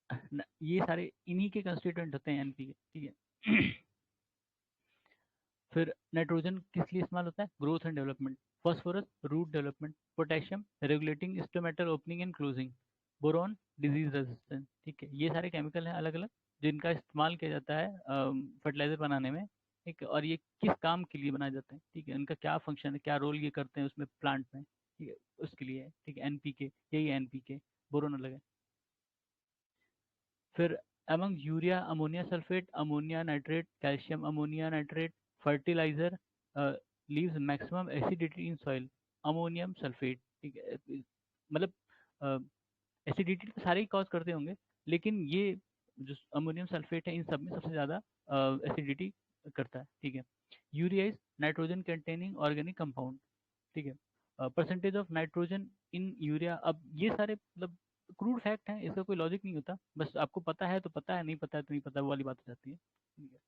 ये सारे इन्हीं के कंस्टिट्यूएंट होते हैं एनपीके, ठीक है। फिर नाइट्रोजन किस लिए इस्तेमाल होता है, growth and development. Phosphorus root development. Potassium regulating stomatal opening and closing. Boron disease resistance, ठीक है। ये सारे केमिकल हैं अलग अलग जिनका इस्तेमाल किया जाता है फर्टिलाइजर बनाने में, ठीक है। और ये किस काम के लिए बनाए जाते हैं, ठीक है, उनका क्या फंक्शन है, क्या रोल ये करते हैं उसमें प्लांट में, ठीक है, उसके लिए है, ठीक है। एनपीके, यही है एनपीके, बोरोन अलग है। फिर among urea, ammonia sulphate, ammonia nitrate, calcium ammonia nitrate, fertiliser leaves maximum acidity in soil, ammonium sulphate, ठीक है। मतलब एसिडिटी तो सारे ही कॉज करते होंगे, लेकिन ये जो अमोनियम सल्फेट है इन सब में सबसे ज़्यादा एसिडिटी करता है, ठीक है। Urea is nitrogen containing organic compound, ठीक है। Percentage of nitrogen in urea, अब ये सारे मतलब क्रूड फैक्ट हैं, इसका कोई लॉजिक नहीं होता, बस आपको पता है तो पता है, नहीं पता है तो नहीं पता, वो वाली बात हो जाती है, ठीक है।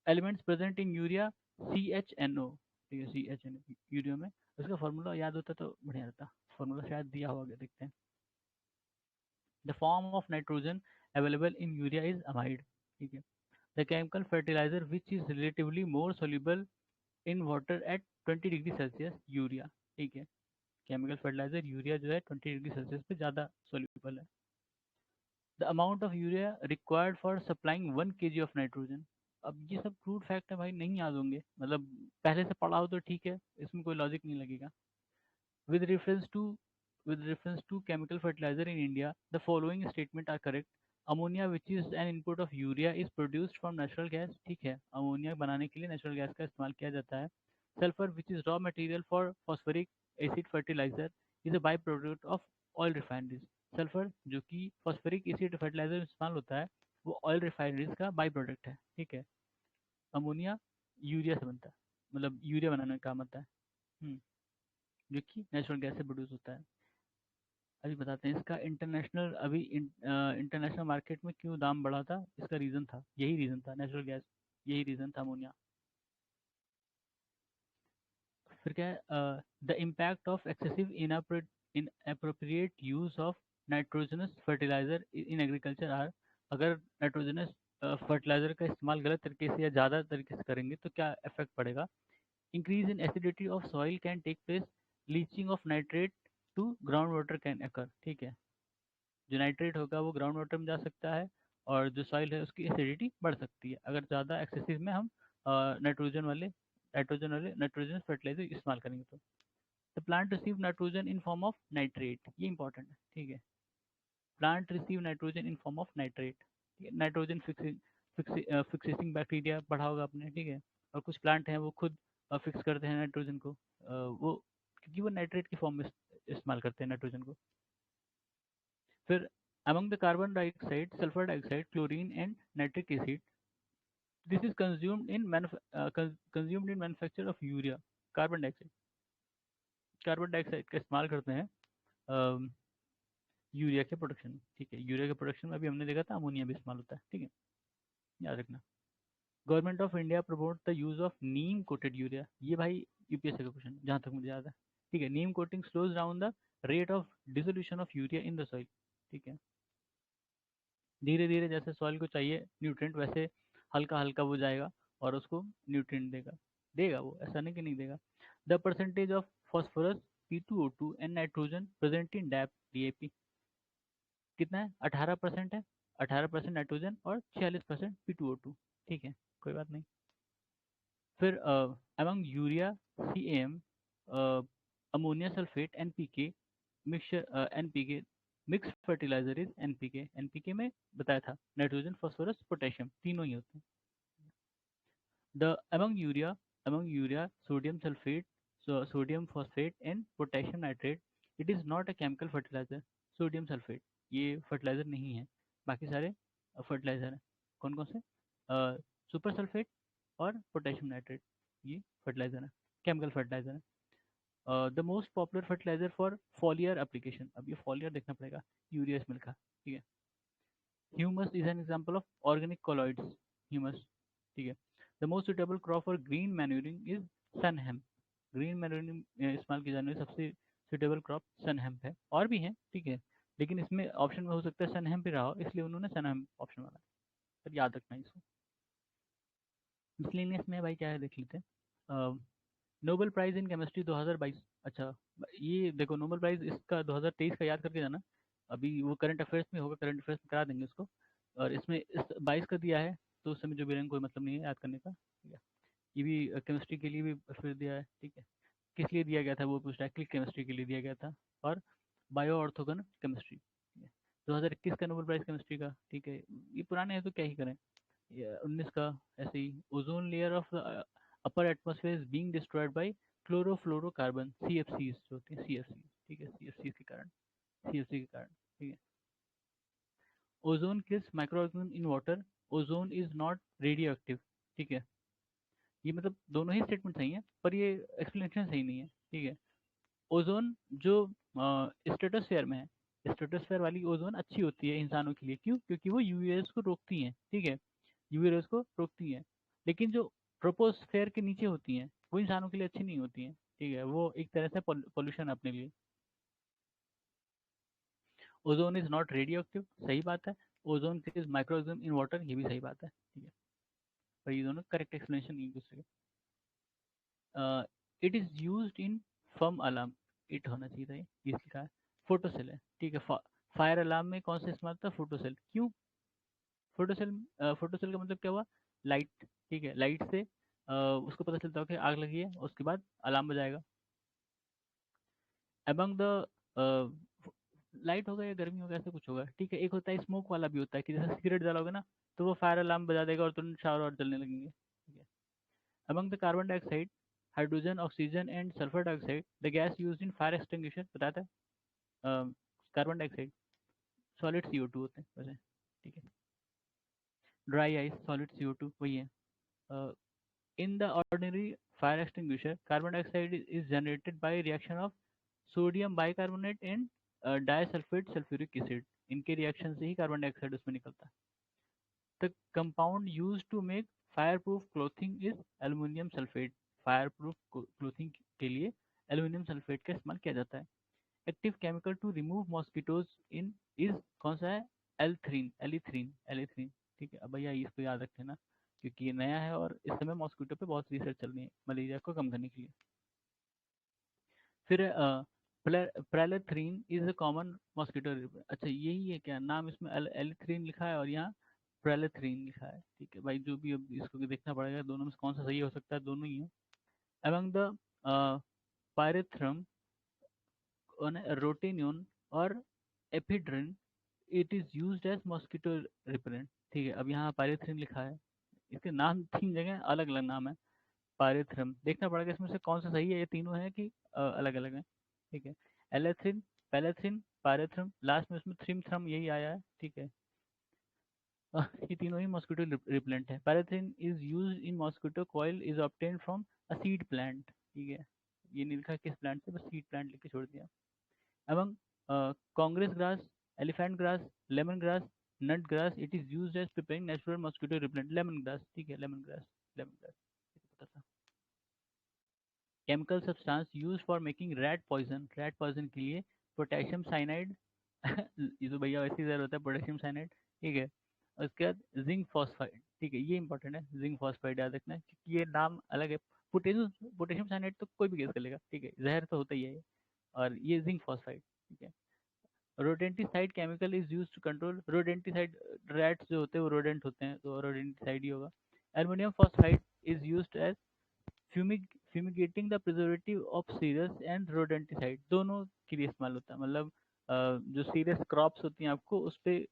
Elements present in urea, CHNO, ठीक है, CHNO यूरिया में। उसका फॉर्मूला याद होता तो बढ़िया रहता, फॉर्मूला शायद दिया होगा, देखते हैं। The form of nitrogen available in urea is amide, ठीक है। The chemical fertiliser which is relatively more soluble in water at 20 degree Celsius, urea, ठीक है। केमिकल फर्टिलाइजर यूरिया जो है 20 डिग्री सेल्सियस पे ज़्यादा सोल्यूबल है। The amount of urea required for supplying 1 kg of nitrogen. अब ये सब क्रूड फैक्ट है भाई, नहीं याद होंगे, मतलब पहले से पढ़ा हो तो ठीक है, इसमें कोई लॉजिक नहीं लगेगा। With reference to with reference to chemical fertilizer in India, the following statement are correct. Ammonia, which is an input of urea, is produced from natural gas, ठीक है। अमोनिया बनाने के लिए नेचुरल गैस का इस्तेमाल किया जाता है। Sulfur, which is raw material for phosphoric acid fertilizer, is a byproduct of oil refineries. Sulphur जो कि फॉस्फोरिक एसिड फर्टिलाइजर में इस्तेमाल होता है वो ऑयल रिफाइनरीज का बाई प्रोडक्ट है, ठीक है। अमोनिया यूरिया से बनता है, मतलब यूरिया बनाने का काम आता है। हम्म, जो कि नेचुरल गैस से प्रोड्यूस होता है। अभी बताते हैं इसका इंटरनेशनल, अभी इंटरनेशनल मार्केट में क्यों दाम बढ़ा था, इसका रीज़न था, यही रीज़न था, नेचुरल गैस, यही रीज़न था अमोनिया। फिर क्या है, the impact of excessive inappropriate use of nitrogenous fertiliser in agriculture are, अगर नाइट्रोजनस फर्टिलाइजर का इस्तेमाल गलत तरीके से या ज़्यादा तरीके से करेंगे तो क्या इफेक्ट पड़ेगा। Increase in acidity of soil can take place, leaching of nitrate to ground water can occur, ठीक है। जो नाइट्रेट होगा वो ग्राउंड वाटर में जा सकता है और जो सॉइल है उसकी एसिडिटी बढ़ सकती है अगर ज़्यादा एक्सेसिव में हम नाइट्रोजन फर्टिलाइजर इस्तेमाल करेंगे तो। The plant receive nitrogen in form of nitrate, ये इंपॉर्टेंट है, ठीक है। Plant receive nitrogen in form of nitrate, nitrogen fixing bacteria पढ़ा होगा आपने, ठीक है। और कुछ प्लांट हैं वो खुद फिक्स करते हैं नाइट्रोजन को, वो क्योंकि वो नाइट्रेट की फॉर्म में इस्तेमाल करते हैं नाइट्रोजन को। फिर among the carbon dioxide, sulfur dioxide, chlorine and nitric acid, this is consumed in manufacture of urea, carbon dioxide. Carbon dioxide का इस्तेमाल करते हैं यूरिया के प्रोडक्शन में, ठीक है। यूरिया के प्रोडक्शन में अभी हमने देखा था अमोनिया भी इस्तेमाल होता है, ठीक है, याद रखना। Government of India promote the use of Neem coated urea, ये भाई यूपीएससी का क्वेश्चन जहाँ तक मुझे याद है, ठीक है। Neem coating slows down the rate of dissolution of urea in the soil, ठीक है। धीरे धीरे जैसे सॉइल को चाहिए न्यूट्रिएंट वैसे हल्का हल्का वो जाएगा और उसको न्यूट्रिएंट देगा, देगा वो, ऐसा नहीं कि नहीं देगा। The percentage of phosphorus P2O2 and nitrogen present in DAP DAP कितना है, 18% है। 18% नाइट्रोजन और 46% P2O2, ठीक है, कोई बात नहीं। फिर among urea CAM, ammonia sulphate NPK mixture, NPK mix fertiliser is NPK। NPK में बताया था नाइट्रोजन फॉस्फोरस पोटेशियम तीनों ही होते हैं। The among urea sodium sulphate, sodium phosphate and potassium nitrate, it is not a chemical fertiliser. Sodium sulphate ये fertiliser नहीं है, बाकी सारे फर्टिलाइजर हैं। कौन कौन से, सुपर सल्फेट और पोटेशियम नाइट्रेट, ये फर्टिलाइजर है, केमिकल फर्टिलाइजर है। The most popular fertiliser for foliar application, अब ये फॉलियर देखना पड़ेगा, यूरिया इसमें लिखा, ठीक है। Humus is an example of organic colloids, humus, ठीक है। The most suitable crop for green manuring is sun hemp, green manuring इस्तेमाल की जाने वाली सबसे सुटेबल क्रॉप सन हेम्प है, और भी है, ठीक है, लेकिन इसमें ऑप्शन में हो सकता है सन हेम्प ही रहा हो, इसलिए उन्होंने सन हेम्प ऑप्शन माना, पर याद रखना इसको। मिसलेनियस में भाई क्या है देख लेते हैं। नोबेल प्राइज इन केमिस्ट्री 2022, अच्छा ये देखो नोबेल प्राइज इसका 2023 का याद करके जाना, अभी वो करंट अफेयर्स में होगा, करंट अफेयर्स में करा देंगे उसको। और इसमें इस 22 का दिया है तो उस समय जो भी रैंक कोई मतलब नहीं है याद करने का, ठीक है। ये भी केमिस्ट्री के लिए भी फिर दिया है, ठीक है। किस लिए दिया गया था वो पूछ रहा है, क्लिक केमिस्ट्री के लिए दिया गया था, और बायो ऑर्थोगन केमिस्ट्री, ठीक है। 2021 का नोबेल प्राइज केमिस्ट्री का, ठीक है, ये पुराने हैं तो क्या ही करें। 19 का ऐसे ही, ozone layer of upper atmosphere is being destroyed by chlorofluorocarbon CFCs जो होते हैं, CFC, ठीक है, CFC के कारण, CFC के कारण, ठीक है। Ozone kills micro organism in water, ozone is not radio active, ठीक है। ये मतलब दोनों ही स्टेटमेंट सही है पर ये एक्सप्लेनेशन सही नहीं है, ठीक है। ओजोन जो स्ट्रेटोस्फेयर में है, स्ट्रेटोस्फेयर वाली ओजोन अच्छी होती है इंसानों के लिए, क्यों, क्योंकि वो यूवी रेज को रोकती हैं, ठीक है, यूवी रेज को रोकती हैं। लेकिन जो ट्रोपोस्फेयर के नीचे होती हैं वो इंसानों के लिए अच्छी नहीं होती हैं, ठीक है, वो एक तरह से पोल्यूशन अपने लिए। Ozone is not radio active, सही बात है। Ozone is microorganism in water, ये भी सही बात है, ठीक है। पर ये दोनों करेक्ट एक्सप्लेनेशन एक दूसरे के। It is use in firm alarm, it होना चाहिए था, ये लिखा है। फोटोसेल है, ठीक है। फायर अलार्म में कौन सा इस्तेमाल होता है, फोटोसेल, क्यों, फोटोसेल, फोटोसेल का मतलब क्या हुआ, लाइट, ठीक है, लाइट से उसको पता चलता है कि आग लगी है, उसके बाद अलार्म बजाएगा। अमंग द लाइट होगा या गर्मी होगा ऐसा कुछ होगा, ठीक है। एक होता है स्मोक वाला भी होता है कि जैसे सिगरेट जलाओगे ना तो वो फायर अलार्म बजा देगा और तुरंत शावर और जलने लगेंगे, ठीक है। Among the carbon dioxide hydrogen, oxygen and sulphur dioxide the gas used in fire extinguisher, बताता है। कार्बन डाइऑक्साइड, सॉलिड CO2 होते हैं वैसे, ठीक है। ड्राई आइस, सॉलिड CO2 वही है। In the ordinary fire extinguisher, carbon dioxide is generated by reaction of sodium bicarbonate and disulfide sulfuric acid. इनके रिएक्शन से ही कार्बन डाइऑक्साइड उसमें निकलता है। The compound used to make fireproof clothing is aluminum sulfate. Fireproof clothing के लिए aluminum sulfate का इस्तेमाल किया जाता है। Active chemical to remove mosquitoes in is कौन सा है? एल्थ्रीन, एलिथ्रीन, एलिथ्रीन, ठीक है। अब भैया इसको याद रख लेना क्योंकि ये नया है और इस समय मॉस्किटो पे बहुत रिसर्च चल रही है मलेरिया को कम करने के लिए। फिर प्रेलेथ्रीन इज अ कॉमन मॉस्किटो। अच्छा यही है क्या नाम? इसमें एलिथ्रीन लिखा है और यहाँ प्रेलेथ्रीन लिखा है, ठीक है भाई। जो भी अब इसको देखना पड़ेगा दोनों में से कौन सा सही हो सकता है, दोनों ही है। अमंग द पायरेथ्रम, रोटेनियन और ephedrine, it is used as mosquito repellent, ठीक है। अब यहाँ पायरेथ्रिन लिखा है, इसके नाम 3 जगह अलग अलग नाम है। पायरेथ्रम देखना पड़ेगा इसमें से कौन सा सही है, ये तीनों है कि अलग अलग है, ठीक है। एलेथ्रिन, पैलेथ्रिन, पायरेथ्रम, लास्ट में उसमें थ्रिम थ्रम यही आया है, ठीक है। ये तीनों ही मॉस्किटो रिपेलेंट है। Pyrethrin is use in mosquito coil is obtain from a seed plant, ठीक है। ये नहीं लिखा किस प्लांट से, बस सीड प्लांट लिख के छोड़ दिया। Among Congress grass, elephant grass, lemon grass, nut grass, it is used as preparing natural mosquito repellent. Lemon grass, ठीक है, lemon grass, lemon grass, ये तो पता था। Chemical substance used for making rat poison, rat poison के लिए potassium cyanide, ये तो भैया वैसे ही जरूरत होता है पोटेशियम साइनाइड, ठीक है। और उसके बाद जिंक फॉस्फाइड, ठीक है, ये इंपॉर्टेंट है, जिंक फॉस्फाइड याद रखना है क्योंकि ये नाम अलग है। पोटेशियम पोटेशियम साइनाइड तो कोई भी गेस कर लेगा, ठीक है, जहर तो होता ही है ये। और ये जिंक फॉस्फाइड, ठीक है। Rodenticide chemical is use to control, rodenticide rats जो होते हैं वो रोडेंट होते हैं तो रोडेंटिसाइड ही होगा। Aluminium phosphide is used as fumigating the preservative of cereals and rodenticide, दोनों के लिए इस्तेमाल होता है। मतलब जो सीरियस क्रॉप्स होती हैं आपको उस पे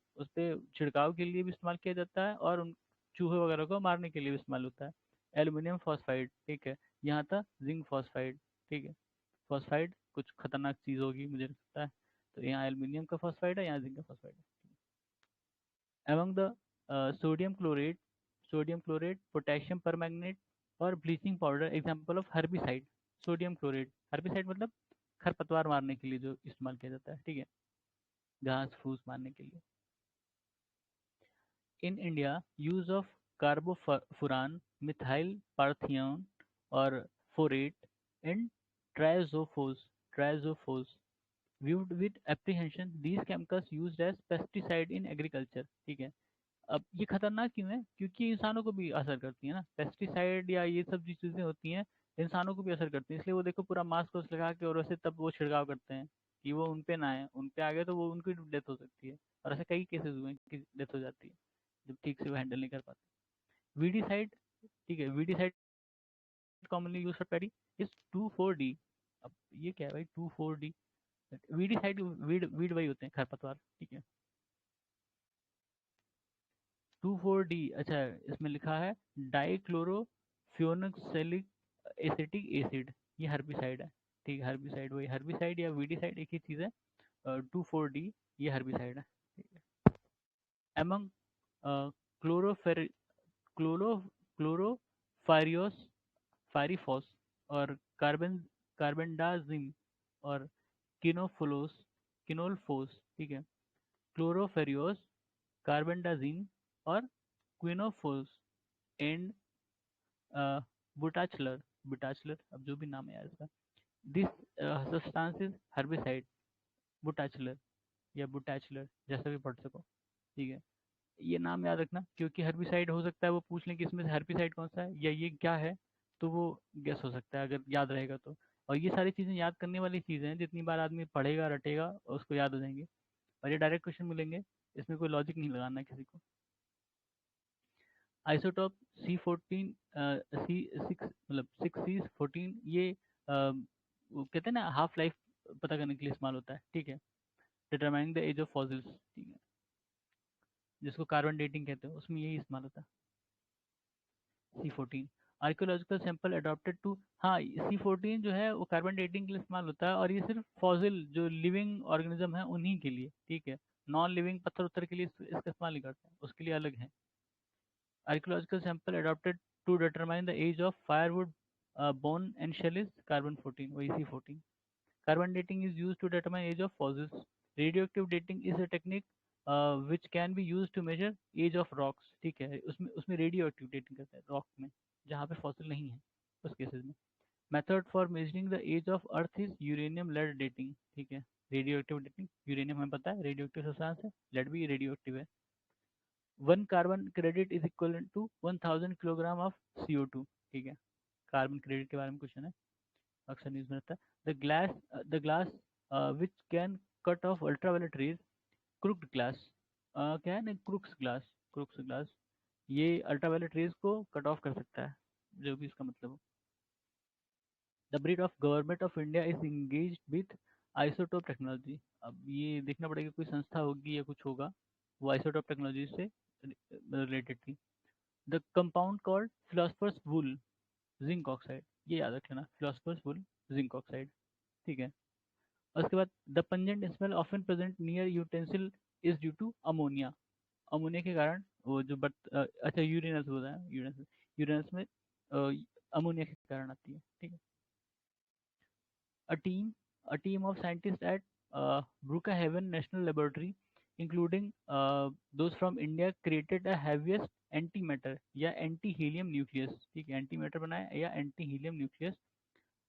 छिड़काव के लिए भी इस्तेमाल किया जाता है और उन चूहे वगैरह को मारने के लिए भी इस्तेमाल होता है। एल्युमिनियम फॉस्फाइड, ठीक है। यहाँ था जिंक फॉस्फाइड, ठीक है। फॉस्फाइड कुछ खतरनाक चीज़ होगी मुझे लगता है, तो यहाँ एल्युमिनियम का फॉस्फाइड है, यहाँ जिंक का फॉस्फाइड है। Among the sodium chlorate, sodium chlorate, potassium permanganate और bleaching powder example of herbicide. Sodium chlorate, herbicide मतलब खरपतवार मारने के लिए जो इस्तेमाल किया जाता है, ठीक है, घास फूस मारने के लिए। In India use of carbofuran, methyl parathion और phorate and triazophos, triazophos viewed with apprehension these chemicals used as pesticide in agriculture, ठीक है। अब ये खतरनाक क्यों है? क्योंकि इंसानों को भी असर करती है ना, पेस्टिसाइड या ये सब जो चीज़ें होती हैं इंसानों को भी असर करती हैं, इसलिए वो देखो पूरा मास्क वास्क लगा के और वैसे तब वो छिड़काव करते हैं कि वो उन पे ना आए, उन पे आ गए तो वो उनकी डेथ हो सकती है। और ऐसे कई केसेस हुए हैं कि डेथ हो जाती है जब ठीक से वो हैंडल नहीं कर पाते। वीडीसाइड, ठीक है, weedicide commonly use for paddy is 2,4-D। अब ये क्या है भाई 2,4-D? वीडीसाइड, वीड वीड वही होते हैं खरपतवार, ठीक है। 2,4-D, अच्छा इसमें लिखा है डाइक्लोरोफ्यूनोक्सेलिक एसिटिक एसिड, ये हर्बिसाइड है, ठीक है। हर्बिसाइड वही, हर्बिसाइड या वीडीसाइड एक ही चीज़ है। 2,4-D ये हर्बिसाइड है, ठीक है। एमंग क्लोरोफेर क्लोरो क्लोरोफारियोस, फारिफॉस और कार्बेंडाजिम और किनोफोलोस, किनोल्फोस, ठीक है। क्लोरोफेरियोस, कार्बेंडाजिम और क्विनोफोस एंड बुटाचलर, बुटाचलर अब जो भी नाम है यार इसका, दिस सब्सटेंस इज हर्बिसाइड, बुटाचलर या बुटाचलर जैसा भी पढ़ सको, ठीक है। ये नाम याद रखना क्योंकि हर्बिसाइड हो सकता है वो पूछ लें कि इसमें से हर्बिसाइड कौन सा है या ये क्या है, तो वो गेस हो सकता है अगर याद रहेगा तो। और ये सारी चीज़ें याद करने वाली चीज़ें हैं, जितनी बार आदमी पढ़ेगा रटेगा उसको याद हो जाएंगे। और ये डायरेक्ट क्वेश्चन मिलेंगे, इसमें कोई लॉजिक नहीं लगाना है किसी को। आइसोटॉप C14, C6 मतलब 6C14, ये वो कहते हैं ना हाफ लाइफ पता करने के लिए इस्तेमाल होता है, ठीक है। Determining the age of fossils, ठीक है, जिसको कार्बन डेटिंग कहते हैं, उसमें यही इस्तेमाल होता है C14। Archaeological sample adopted to, हाँ C14 जो है वो कार्बन डेटिंग के लिए इस्तेमाल होता है, और ये सिर्फ फॉसिल जो लिविंग ऑर्गेनिज्म है उन्हीं के लिए, ठीक है। नॉन लिविंग पत्थर उत्तर के लिए इसका इस्तेमाल नहीं करते हैं, उसके लिए अलग है। Archaeological sample adopted to determine the age of firewood bone and shell is carbon 14, वही C14। Carbon dating is used to determine age of fossils. Radioactive dating is a technique which can be used to measure age of rocks, ठीक है। उसमें उसमें radio active dating करते हैं rock में, जहाँ पे फॉसिल नहीं है उस केसेस में। Method for measuring the age of earth is uranium lead dating, ठीक है। रेडियो एक्टिव डेटिंग, यूरेनियम हमें पता है रेडियो एक्टिव सब्सटेंस है, लेड भी रेडियो एक्टिव है। 1 carbon credit is equal to 1000 kilogram of CO2, ठीक है। कार्बन क्रेडिट के बारे में क्वेश्चन है, अक्सर न्यूज में रहता है। The glass which can cut off ultraviolet rays, crooked glass, क्या है ना, क्रुक्स ग्लास ये अल्ट्रावायलेट रेज को कट ऑफ कर सकता है, जो भी इसका मतलब हो। The breed of government of India is engage with isotope technology. अब ये देखना पड़ेगा, कोई संस्था होगी या कुछ होगा, वो आइसोटोप टेक्नोलॉजी से रिलेटेड थी। The compound called philosopher's wool, zinc oxide, ये याद रख लेना, फिलोसफर्स वुल जिंक ऑक्साइड, ठीक है। और उसके बाद the pungent smell often present near utensil is due to ammonia, ammonia के कारण वो जो अच्छा यूरेनस होता है, यूरेनस यूरेनस में अमोनिया के कारण आती है, ठीक है। A team, a team of scientists at Brookhaven National Laboratory, including those from India, created a heaviest antimatter या anti-helium nucleus, ठीक है। antimatter बनाया या anti-helium nucleus।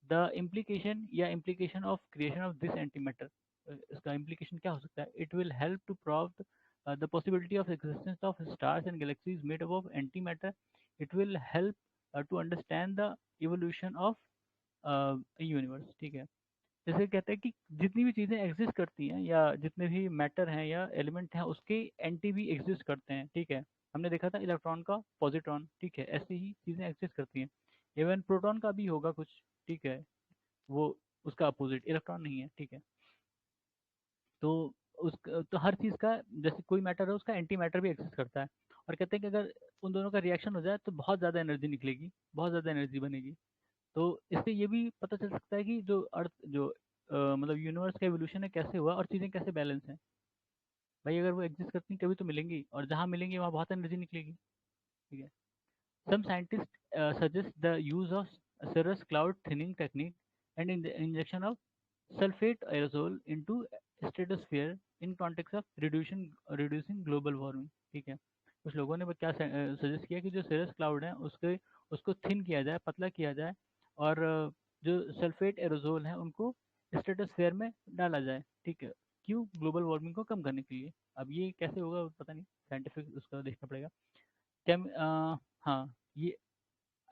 The implication या implication of creation of this antimatter, इसका implication क्या हो सकता है? It will help to prove the possibility of existence of stars and galaxies made up of antimatter. It will help to understand the evolution of universe, ठीक है। जैसे कहते हैं कि जितनी भी चीज़ें एग्जिस्ट करती हैं या जितने भी मैटर हैं या एलिमेंट हैं उसके एंटी भी एग्जिस्ट करते हैं, ठीक है। हमने देखा था इलेक्ट्रॉन का पॉजिट्रॉन, ठीक है, ऐसी ही चीज़ें एग्जिस्ट करती हैं। इवन प्रोटॉन का भी होगा कुछ, ठीक है, वो उसका अपोजिट इलेक्ट्रॉन नहीं है, ठीक है। तो उस तो हर चीज़ का, जैसे कोई मैटर है उसका एंटी मैटर भी एग्जिस्ट करता है। और कहते हैं कि अगर उन दोनों का रिएक्शन हो जाए तो बहुत ज़्यादा एनर्जी निकलेगी, बहुत ज़्यादा एनर्जी बनेगी। तो इससे ये भी पता चल सकता है कि जो अर्थ जो मतलब यूनिवर्स का एवोल्यूशन है कैसे हुआ और चीज़ें कैसे बैलेंस हैं। भाई अगर वो एग्जिस्ट करती हैं तभी तो मिलेंगी, और जहाँ मिलेंगी वहाँ बहुत एनर्जी निकलेगी, ठीक है। Some scientist suggest the use of cirrus cloud thinning technique and in the injection of sulfate aerosol into stratosphere in context of reducing global warming, ठीक है। कुछ लोगों ने क्या सजेस्ट किया कि जो cirrus cloud है उसके उसको थिन किया जाए, पतला किया जाए, और जो सल्फेट एरोजोल हैं उनको स्ट्रेटोस्फेयर में डाला जाए, ठीक है। क्यों? ग्लोबल वार्मिंग को कम करने के लिए। अब ये कैसे होगा पता नहीं, साइंटिफिक उसका देखना पड़ेगा। हाँ,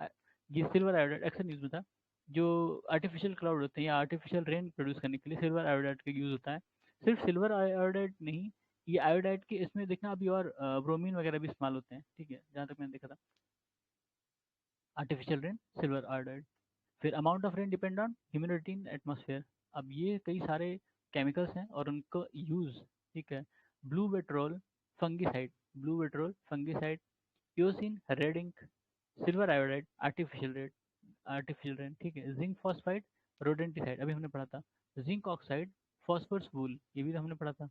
अ, ये सिल्वर आयोडाइड अक्सर न्यूज़ में था। जो आर्टिफिशियल क्लाउड होते हैं या आर्टिफिशियल रेन प्रोड्यूस करने के लिए सिल्वर आयोडाइड का यूज़ होता है। सिर्फ सिल्वर आयोडाइड नहीं, ये आयोडाइड के इसमें देखना अभी और ब्रोमीन वगैरह भी इस्तेमाल होते हैं, ठीक है, जहाँ तक मैंने देखा था। Artificial rain, silver iodide. फिर amount of rain depend on humidity in atmosphere. अब ये कई सारे केमिकल्स हैं और उनका यूज़, ठीक है। Blue petrol fungicide, blue petrol fungicide, eosin red ink, silver iodide artificial rain, ठीक है। जिंक फॉस्फाइड रोडेंटिसाइड, अभी हमने पढ़ा था। जिंक ऑक्साइड फॉस्फोरस वूल, ये भी हमने पढ़ा था।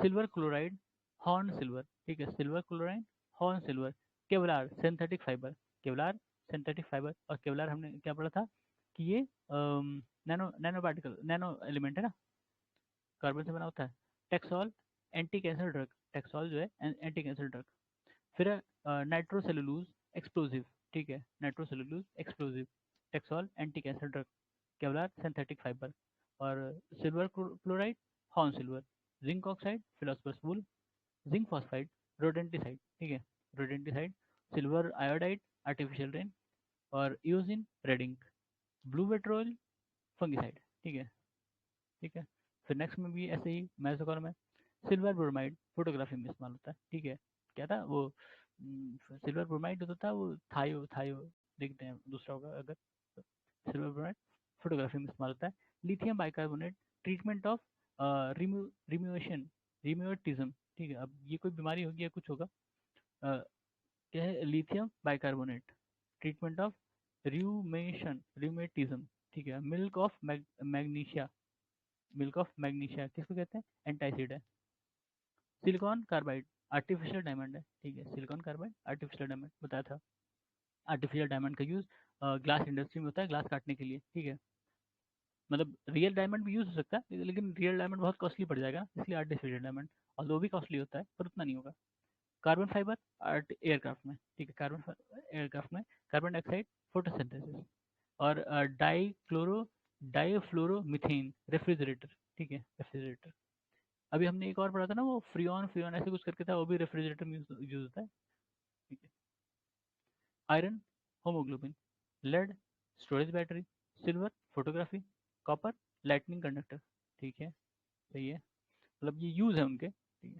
सिल्वर क्लोराइड हॉर्न सिल्वर, ठीक है, silver chloride horn silver. Kevlar synthetic fibre, kevlar synthetic fibre, और केवलार हमने क्या पढ़ा था कि ये nano nano particle, nano element है ना, कार्बन से बना होता है। Taxol anti cancer drug, taxol जो है एंटी कैंसर ड्रग। फिर नाइट्रोसेलुलोज एक्सप्लोजिव, ठीक है, nitrocellulose explosive. Taxol anti cancer drug, kevlar synthetic fibre, और silver chloride horn silver, zinc oxide philosopher's wool, zinc phosphide rodenticide, ठीक है, rodenticide. Silver iodide artificial rain, और eosin red ink. Blue petrol fungicide, ठीक है, ठीक है। फिर next में भी ऐसे ही मेसोकॉलम है। सिल्वर ब्रोमाइड फोटोग्राफी में इस्तेमाल होता है, ठीक है। क्या था वो, सिल्वर ब्रोमाइड होता था वो, थायो थायो देखते हैं दूसरा होगा अगर। सिल्वर ब्रोमाइड फोटोग्राफी में इस्तेमाल होता है। लिथियम बाइकार्बोनेट ट्रीटमेंट ऑफ रिम्यूएशन रिम्यूटिज्म, ठीक है। अब ये कोई बीमारी होगी या कुछ होगा, क्या है, lithium bicarbonate treatment of rheumatism, ठीक है। Milk of magnesia, milk of magnesia किसको कहते हैं, एंटासिड है। सिलिकॉन कार्बाइड आर्टिफिशियल डायमंड है, ठीक है। सिलिकॉन कार्बाइड आर्टिफिशियल डायमंड बताया था। आर्टिफिशियल डायमंड का यूज ग्लास इंडस्ट्री में होता है, ग्लास काटने के लिए, ठीक है। मतलब रियल डायमंड भी यूज हो सकता है, लेकिन रियल डायमंड बहुत कॉस्टली पड़ जाएगा, इसलिए आर्टिफिशियल डायमंड, और वो भी कॉस्टली होता है पर उतना नहीं होगा। कार्बन फाइबर आर्ट एयरक्राफ्ट में, ठीक है। कार्बन एयरक्राफ्ट में कार्बन डाइऑक्साइड फोटोसिंथेसिस, और डाईफ्लोरोमीथेन रेफ्रिजरेटर, ठीक है, रेफ्रिजरेटर। अभी हमने एक और पढ़ा था ना, वो फ्रियॉन फ्रियॉन ऐसे कुछ करके था, वो भी रेफ्रिजरेटर में यूज होता है, ठीक है। Iron haemoglobin, lead storage battery, silver photography, copper lightning conductor, ठीक है, सही है। मतलब ये यूज है उनके, ठीक है।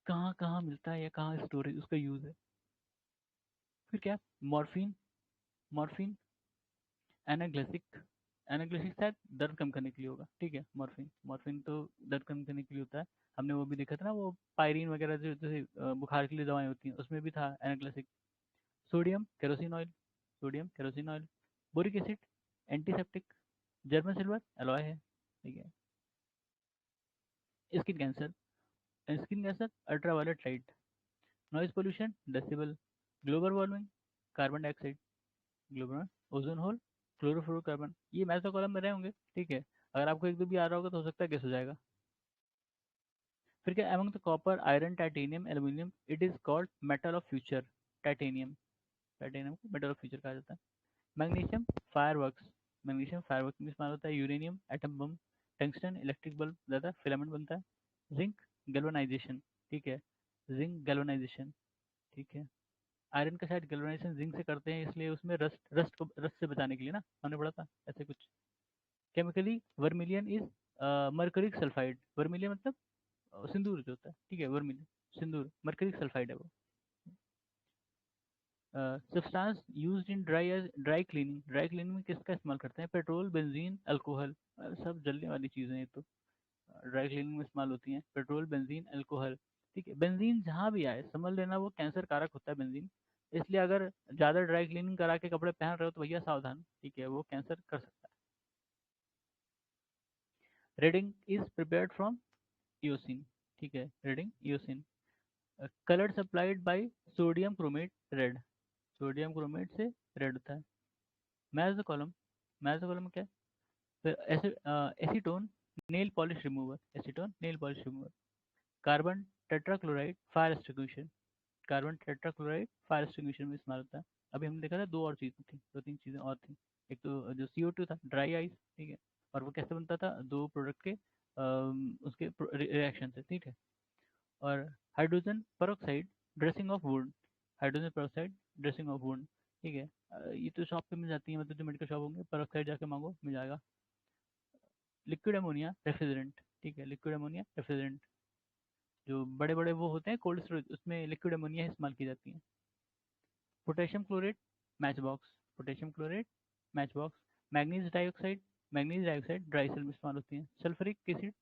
कहाँ कहाँ मिलता है या कहाँ स्टोरेज उसका यूज है। फिर क्या, मॉर्फिन, मॉर्फिन एनाग्लेसिक, एनाग्लेसिक शायद दर्द कम करने के लिए होगा, ठीक है। मॉर्फिन, मॉर्फिन तो दर्द कम करने के लिए होता है। हमने वो भी देखा था ना, वो पायरीन वगैरह जो जैसे बुखार के लिए दवाएं होती हैं, उसमें भी था analgesic. Sodium kerosene oil, sodium kerosene oil. Boric acid antiseptic. German silver alloy है, ठीक है। Skin cancer, skin cancer ultraviolet light. Noise pollution decibel. Global warming carbon dioxide, global ozone hole chlorofluorocarbon. ये मैथ के column में रहे होंगे, ठीक है। अगर आपको एक दो भी आ रहा होगा तो हो सकता है गेस हो जाएगा। फिर क्या, among the copper iron titanium aluminium it is called metal of future. Titanium, titanium को मेटल ऑफ फ्यूचर कहा जाता है। मैग्नीशियम फायरवर्क्स, मैग्नीशियम फायरवर्क्स में इस्तेमाल होता है। Uranium atom bomb. Tungsten electric bulb ज़्यादा फिलामेंट बनता है। जिंक गैल्वेनाइजेशन, ठीक है, जिंक गैल्वेनाइजेशन, ठीक है। आयरन का शायद गैल्वेनाइजेशन जिंक से करते हैं, इसलिए उसमें रस्ट से बचाने के लिए ना, हमने पढ़ा था ऐसे कुछ। Chemically vermilion is mercuric sulphide. Vermilion मतलब सिंदूर जो होता है, ठीक है, वर्मिलियन सिंदूर, मर्करिक सल्फाइड है वो। Substance used in dry cleaning, dry cleaning में किसका इस्तेमाल करते हैं, पेट्रोल बेंजीन अल्कोहल। सब जलने वाली चीज़ें हैं ये तो, ड्राई क्लीनिंग में इस्तेमाल होती हैं, पेट्रोल बेंजीन अल्कोहल, ठीक है। बेंजीन जहाँ भी आए समझ लेना वो कैंसर कारक होता है बेंजीन, इसलिए अगर ज़्यादा ड्राई क्लीनिंग करा के कपड़े पहन रहे हो तो भैया सावधान, ठीक है, वो कैंसर कर सकता है। Red ink is prepared from eosin, ठीक है, red ink eosin. Colour supplied by sodium chromate red, sodium chromate से रेड होता है। Match the column, match the column क्या है, फिर acetone nail polish remover, acetone nail polish remover. Carbon tetrachloride fire extinguisher, carbon tetrachloride fire extinguisher में इस्तेमाल होता है। अभी हमने देखा था दो और चीज़ें थी, दो तीन चीज़ें और थी। एक तो जो CO2 था, ड्राई आइस, ठीक है, और वो कैसे बनता था, दो प्रोडक्ट के उसके रिएक्शन से, ठीक है। और hydrogen peroxide dressing of would, hydrogen peroxide dressing of would, ठीक है। ये तो शॉप पे मिल जाती है, मतलब जो मेडिकल शॉप होंगे, पेरोक्साइड जाके मांगो मिल जाएगा। लिक्विड अमोनिया रेफ्रिजरेंट, ठीक है, लिक्विड अमोनिया रेफ्रिजरेंट। जो बड़े बड़े वो होते हैं कोल्ड स्टोरेज, उसमें लिक्विड अमोनिया इस्तेमाल की जाती है। Potassium chlorate match box, potassium chlorate match box. Manganese dioxide, manganese dioxide dry cell में इस्तेमाल होती है। सल्फ्यूरिक एसिड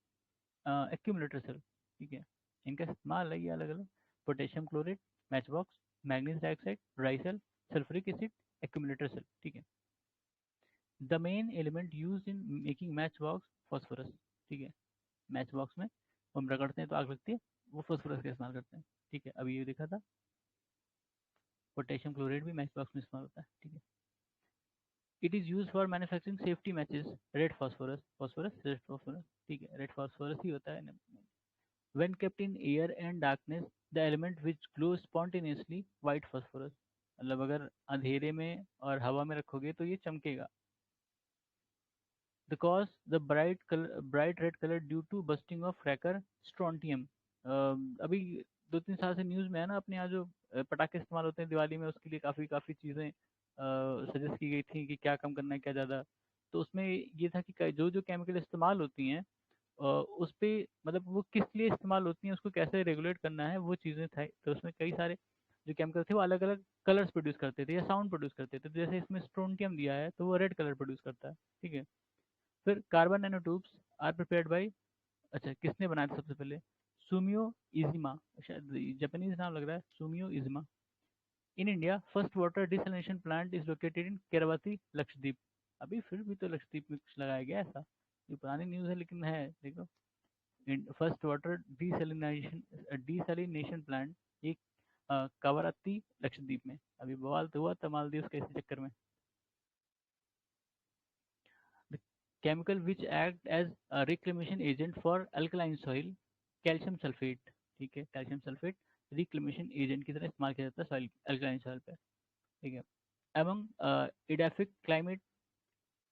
एक्यूमुलेटर सेल, ठीक है। इनका इस्तेमाल है ये अलग अलग। Potassium chlorate match box, manganese dioxide dry cell, sulphuric acid accumulator cell, ठीक है। The main element use in making match box phosphorus, ठीक है। मैच बॉक्स में हम रगड़ते हैं तो आग लगती है, वो फॉस्फोरस का इस्तेमाल करते हैं, ठीक है। अभी ये देखा था, पोटेशियम क्लोराइड भी मैच बॉक्स में इस्तेमाल होता है, ठीक है। It is use for manufacturing safety matches, red phosphorus, phosphorus red phosphorus, ठीक है, रेड फॉस्फोरस ही होता है। When kept in air and darkness the element which glow spontaneously white phosphorus, मतलब अगर अंधेरे में और हवा में रखोगे तो ये चमकेगा। The cause the bright red colour due to bursting of cracker strontium. अभी 2-3 साल से न्यूज़ में है ना, अपने यहाँ जो पटाखे इस्तेमाल होते हैं दिवाली में, उसके लिए काफ़ी काफ़ी चीज़ें सजेस्ट की गई थी कि क्या कम करना है क्या ज़्यादा। तो उसमें ये था कि जो जो केमिकल इस्तेमाल होती हैं उस पे, मतलब वो किस लिए इस्तेमाल होती हैं, उसको कैसे रेगुलेट करना है, वो चीज़ें थे। तो उसमें कई सारे जो केमिकल थे वो अलग अलग कलर्स प्रोड्यूस करते थे या साउंड प्रोड्यूस करते थे। तो जैसे इसमें स्ट्रोंटियम दिया है तो वो रेड कलर प्रोड्यूस करता है, ठीक है। फिर carbon nano tubes are prepared by, अच्छा किसने बनाया था सबसे पहले, सुमियो इजिमा, शायद जापानीज नाम लग रहा है, Sumio Iijima. In India first water desalination plant is located in Kavaratti, Lakshadweep. अभी फिर भी तो लक्षद्वीप में कुछ लगाया गया ऐसा, ये पुरानी न्यूज़ है लेकिन है, देखो। फर्स्ट वाटर डिसैलिनेशन प्लांट एक कवारत्ती, लक्षद्वीप में। अभी बवाल तो हुआ था मालदीव के इसी चक्कर में। The chemical which act as reclamation agent for alkaline soil, calcium sulphate. ठीक है, कैल्शियम सल्फेट रिक्लेमेशन एजेंट की तरह इस्तेमाल किया जाता है सॉइल, अल्कलाइन सॉइल पे। ठीक है। Among edaphic climate,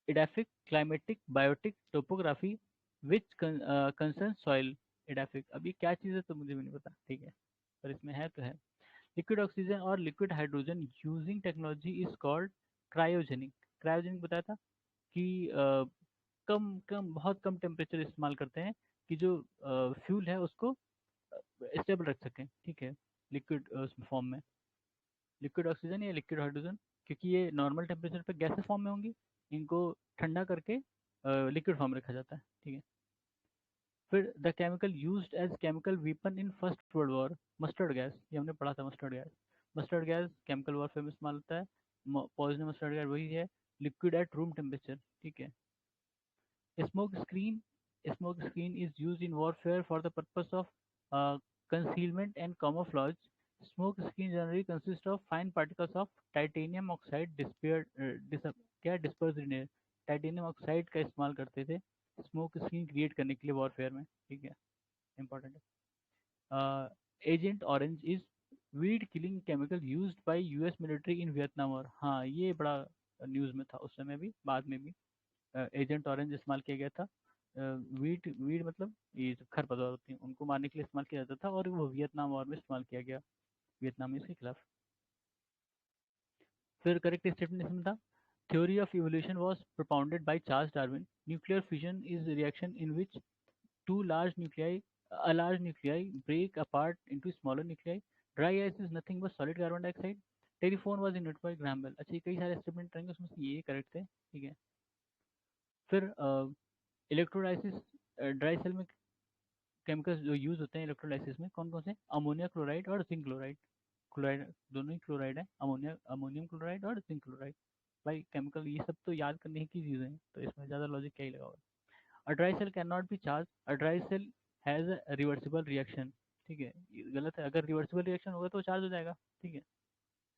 edaphic climatic biotic topography which concern soil. Edaphic, अब ये क्या चीज़ है तो मुझे भी नहीं पता, ठीक है, पर इसमें है तो है। लिक्विड ऑक्सीजन और liquid hydrogen using technology is called cryogenic. Cryogenic बताया था कि कम कम बहुत कम टेम्परेचर इस्तेमाल करते हैं कि जो फ्यूल है उसको स्टेबल रख सकें, ठीक है, लिक्विड फॉर्म में। लिक्विड ऑक्सीजन या लिक्विड हाइड्रोजन, क्योंकि ये नॉर्मल टेम्परेचर पे गैसेस फॉर्म में होंगी, इनको ठंडा करके लिक्विड फॉर्म में रखा जाता है, ठीक है। फिर the chemical used as chemical weapon in first world war, mustard gas, ये हमने पढ़ा था, mustard gas. Mustard gas chemical warfare में इस्तेमाल होता है। पॉइजन मस्टर्ड गैस वही है, लिक्विड एट रूम टेम्परेचर, ठीक है। Smoke screen, smoke screen is used in warfare for the purpose of concealment and camouflage. Smoke screen generally consist of fine particles of titanium oxide क्या dispersed in air। Titanium oxide का इस्तेमाल करते थे smoke screen create करने के लिए warfare में, ठीक है, इंपॉर्टेंट है। Agent orange is weed killing chemical used by US military in Vietnam war. हाँ, ये बड़ा न्यूज़ में था उस समय भी, बाद में भी। एजेंट ऑरेंज इस्तेमाल किया गया था। वीट वीट मतलब ये जो खरपतवार होती हैं उनको मारने के लिए इस्तेमाल किया जाता था, और वो वियतनाम वॉर में इस्तेमाल किया गया, वियतनामीज के खिलाफ। फिर करेक्ट स्टेटमेंट इसमें था, theory of evolution was propounded by Charles Darwin. Nuclear fusion is reaction in which two large nuclei a large nuclei break apart into smaller nuclei. Dry ice is nothing but solid carbon dioxide. Telephone was invented by Graham Bell। अच्छा, ये कई सारे statement रहेंगे, उसमें से ये correct है, ठीक है। फिर इलेक्ट्रोलाइसिस, ड्राई सेल में केमिकल्स जो यूज होते हैं इलेक्ट्रोलाइसिस में कौन कौन से, अमोनिया क्लोराइड और जिंक क्लोराइड। क्लोराइड, दोनों ही क्लोराइड है, अमोनिया अमोनियम क्लोराइड और जिंक क्लोराइड। भाई केमिकल ये सब तो याद करने की चीज़ें हैं, तो इसमें ज़्यादा लॉजिक क्या ही लगा होगा। A dry cell can not be charge, a dry cell has a reversible reaction. ठीक है, ये गलत है, अगर रिवर्सिबल रिएक्शन होगा तो चार्ज हो जाएगा, ठीक है।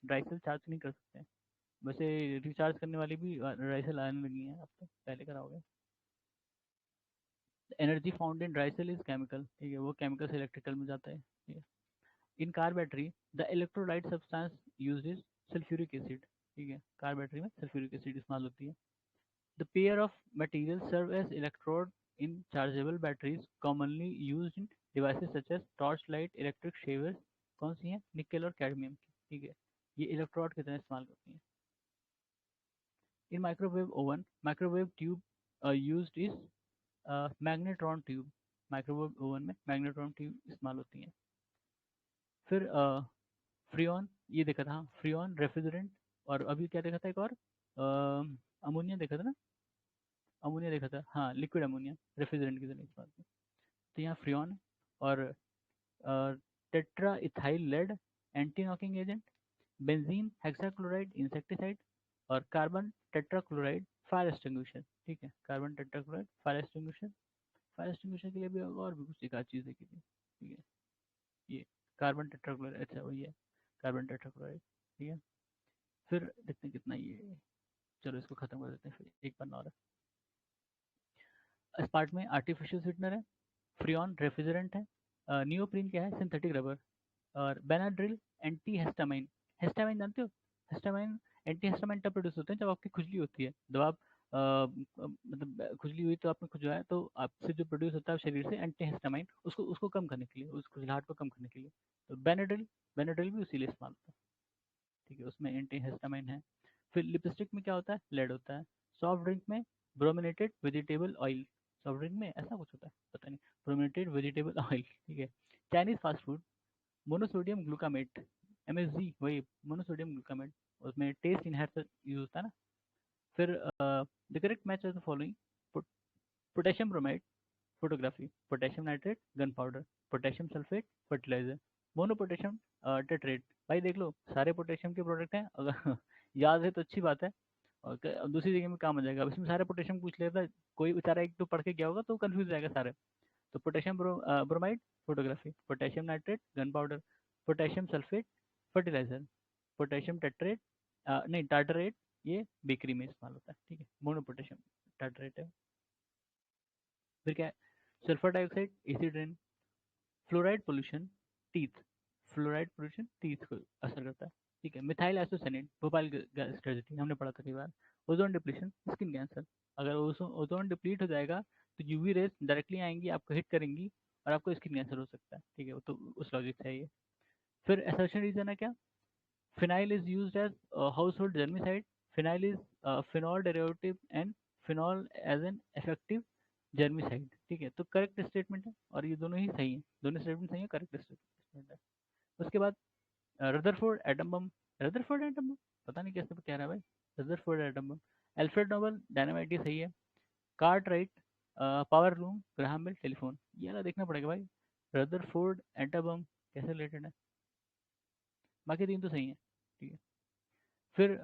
ड्राई सेल चार्ज नहीं कर सकते हैं। वैसे रिचार्ज करने वाली भी ड्राई सेल आने लगी हैं, अब तो पहले कराओगे। Energy found in dry cell is chemical, ठीक है, वो केमिकल से इलेक्ट्रिकल में जाता है, ठीक है। In car battery the electrolyte substance use is sulphuric acid, ठीक है, कार बैटरी में सल्फ्यूरिक एसिड इस्तेमाल होती है। The pair of material serve as electrode in chargeable batteries commonly use in devices such as torch light, electric shavers. कौन सी हैं, निकल और कैडमियम की, ठीक है, ये इलेक्ट्रोड की तरह इस्तेमाल करती हैं। In microwave oven microwave tube use is magnetron tube. Microwave oven में मैग्नेट्रॉन ट्यूब इस्तेमाल होती हैं। फिर फ्रियोन, ये देखा था, हाँ, फ्रियोन रेफ्रिजरेंट। और अभी क्या देखा था एक और, अमोनिया देखा था ना, अमोनिया देखा था, हाँ, लिक्विड अमोनिया रेफ्रिजरेंट की तरह इस्तेमाल होती है। तो यहाँ फ्रियोन है। और tetra ethyl lead anti knocking agent, benzene hexachloride insecticide, और कार्बन टेट्राक्लोराइड फायर एक्सटिंग्विशर, ठीक है, carbon tetrachloride fire extinguisher. Fire extinguisher के लिए भी और भी कुछ एक आध चीज़ देखी थी, ठीक है, ये कार्बन टेट्राक्लोराइड, अच्छा वही है, कार्बन टेट्राक्लोराइड, ठीक है। फिर देखते हैं कितना ये है। चलो इसको खत्म कर देते हैं, फिर एक पन्ना और है। स्पार्ट में आर्टिफिशियल स्वीटनर है, फ्रियॉन रेफ्रिजरेंट है, नियोप्रीन क्या है, सिंथेटिक रबर, और बेनाड्रिल एंटी हिस्टामाइन। हिस्टामाइन जानते हो, हिस्टामाइन एंटी हिस्टामाइन तब प्रोड्यूस होते हैं जब आपकी खुजली होती है, जब आप मतलब खुजली हुई तो आपने खुजवाया, तो आपसे जो प्रोड्यूस होता है शरीर से एंटी हिस्टामाइन, उसको उसको कम करने के लिए, उस खुजलाहट को कम करने के लिए। तो बेनाड्रिल, बेनाड्रिल भी उसी लिए इस्तेमाल होता है, ठीक है, उसमें एंटी हिस्टामाइन है। फिर लिपस्टिक में क्या होता है, लेड होता है। सॉफ्ट ड्रिंक में brominated vegetable oil, soft drink में ऐसा कुछ होता है, पता नहीं, ब्रोमिनेटेड वेजिटेबल ऑयल, ठीक है। Chinese fast food, monosodium glutamate, MSG, वही मोनोसोडियम ग्लूकामेट, उसमें टेस्ट इनहेंसर यूज होता है ना। फिर the correct match the following, potassium bromide photography, potassium nitrate gunpowder, potassium sulphate fertiliser, mono potassium tetrate. भाई देख लो सारे पोटेशियम के प्रोडक्ट हैं, अगर याद है तो अच्छी बात है, और अब दूसरी जगह में काम आ जाएगा। अब इसमें सारे पोटेशियम पूछ लेता है, कोई बेचारा एक तो पढ़ के गया होगा तो कंफ्यूज जाएगा सारे। तो potassium bromide photography, potassium nitrate gunpowder, potassium sulphate fertiliser, potassium tetrate नहीं टार्टरेट ये बेकरी में इस्तेमाल होता है, ठीक है, मोनो पोटेशियम टार्टरेट है। फिर क्या है, sulphur dioxide acid rain, fluoride pollution teeth, fluoride pollution teeth को असर करता है, ठीक है। Methyl isocyanate Bhopal gas tragedy हमने पढ़ा था कई बार। ओजोन डिप्लीशन स्किन कैंसर, अगर ओजोन डिप्लीट हो जाएगा तो यूवी रेज डायरेक्टली आएंगी, आपको हिट करेंगी और आपको स्किन कैंसर हो सकता है, ठीक है, वो तो उस लॉजिक से है ये। फिर असर्शन रीजन है क्या, phenyl is used as household germicide, phenyl is phenol derivative and phenol as an effective germicide, ठीक है। तो करेक्ट स्टेटमेंट है और ये दोनों ही सही है, दोनों स्टेटमेंट सही है, करेक्ट स्टेटमेंट है। उसके बाद Rutherford atom bomb, Rutherford atom bomb पता नहीं कैसे कह रहा है भाई, Rutherford atom bomb. Alfred Nobel dynamite, ये सही है। Cartwright power loom, Graham Bell telephone, ये वाला देखना पड़ेगा भाई, रदरफोर्ड एटम बम कैसे रिलेटेड है। बाकी तीन तो सही है, ठीक है। फिर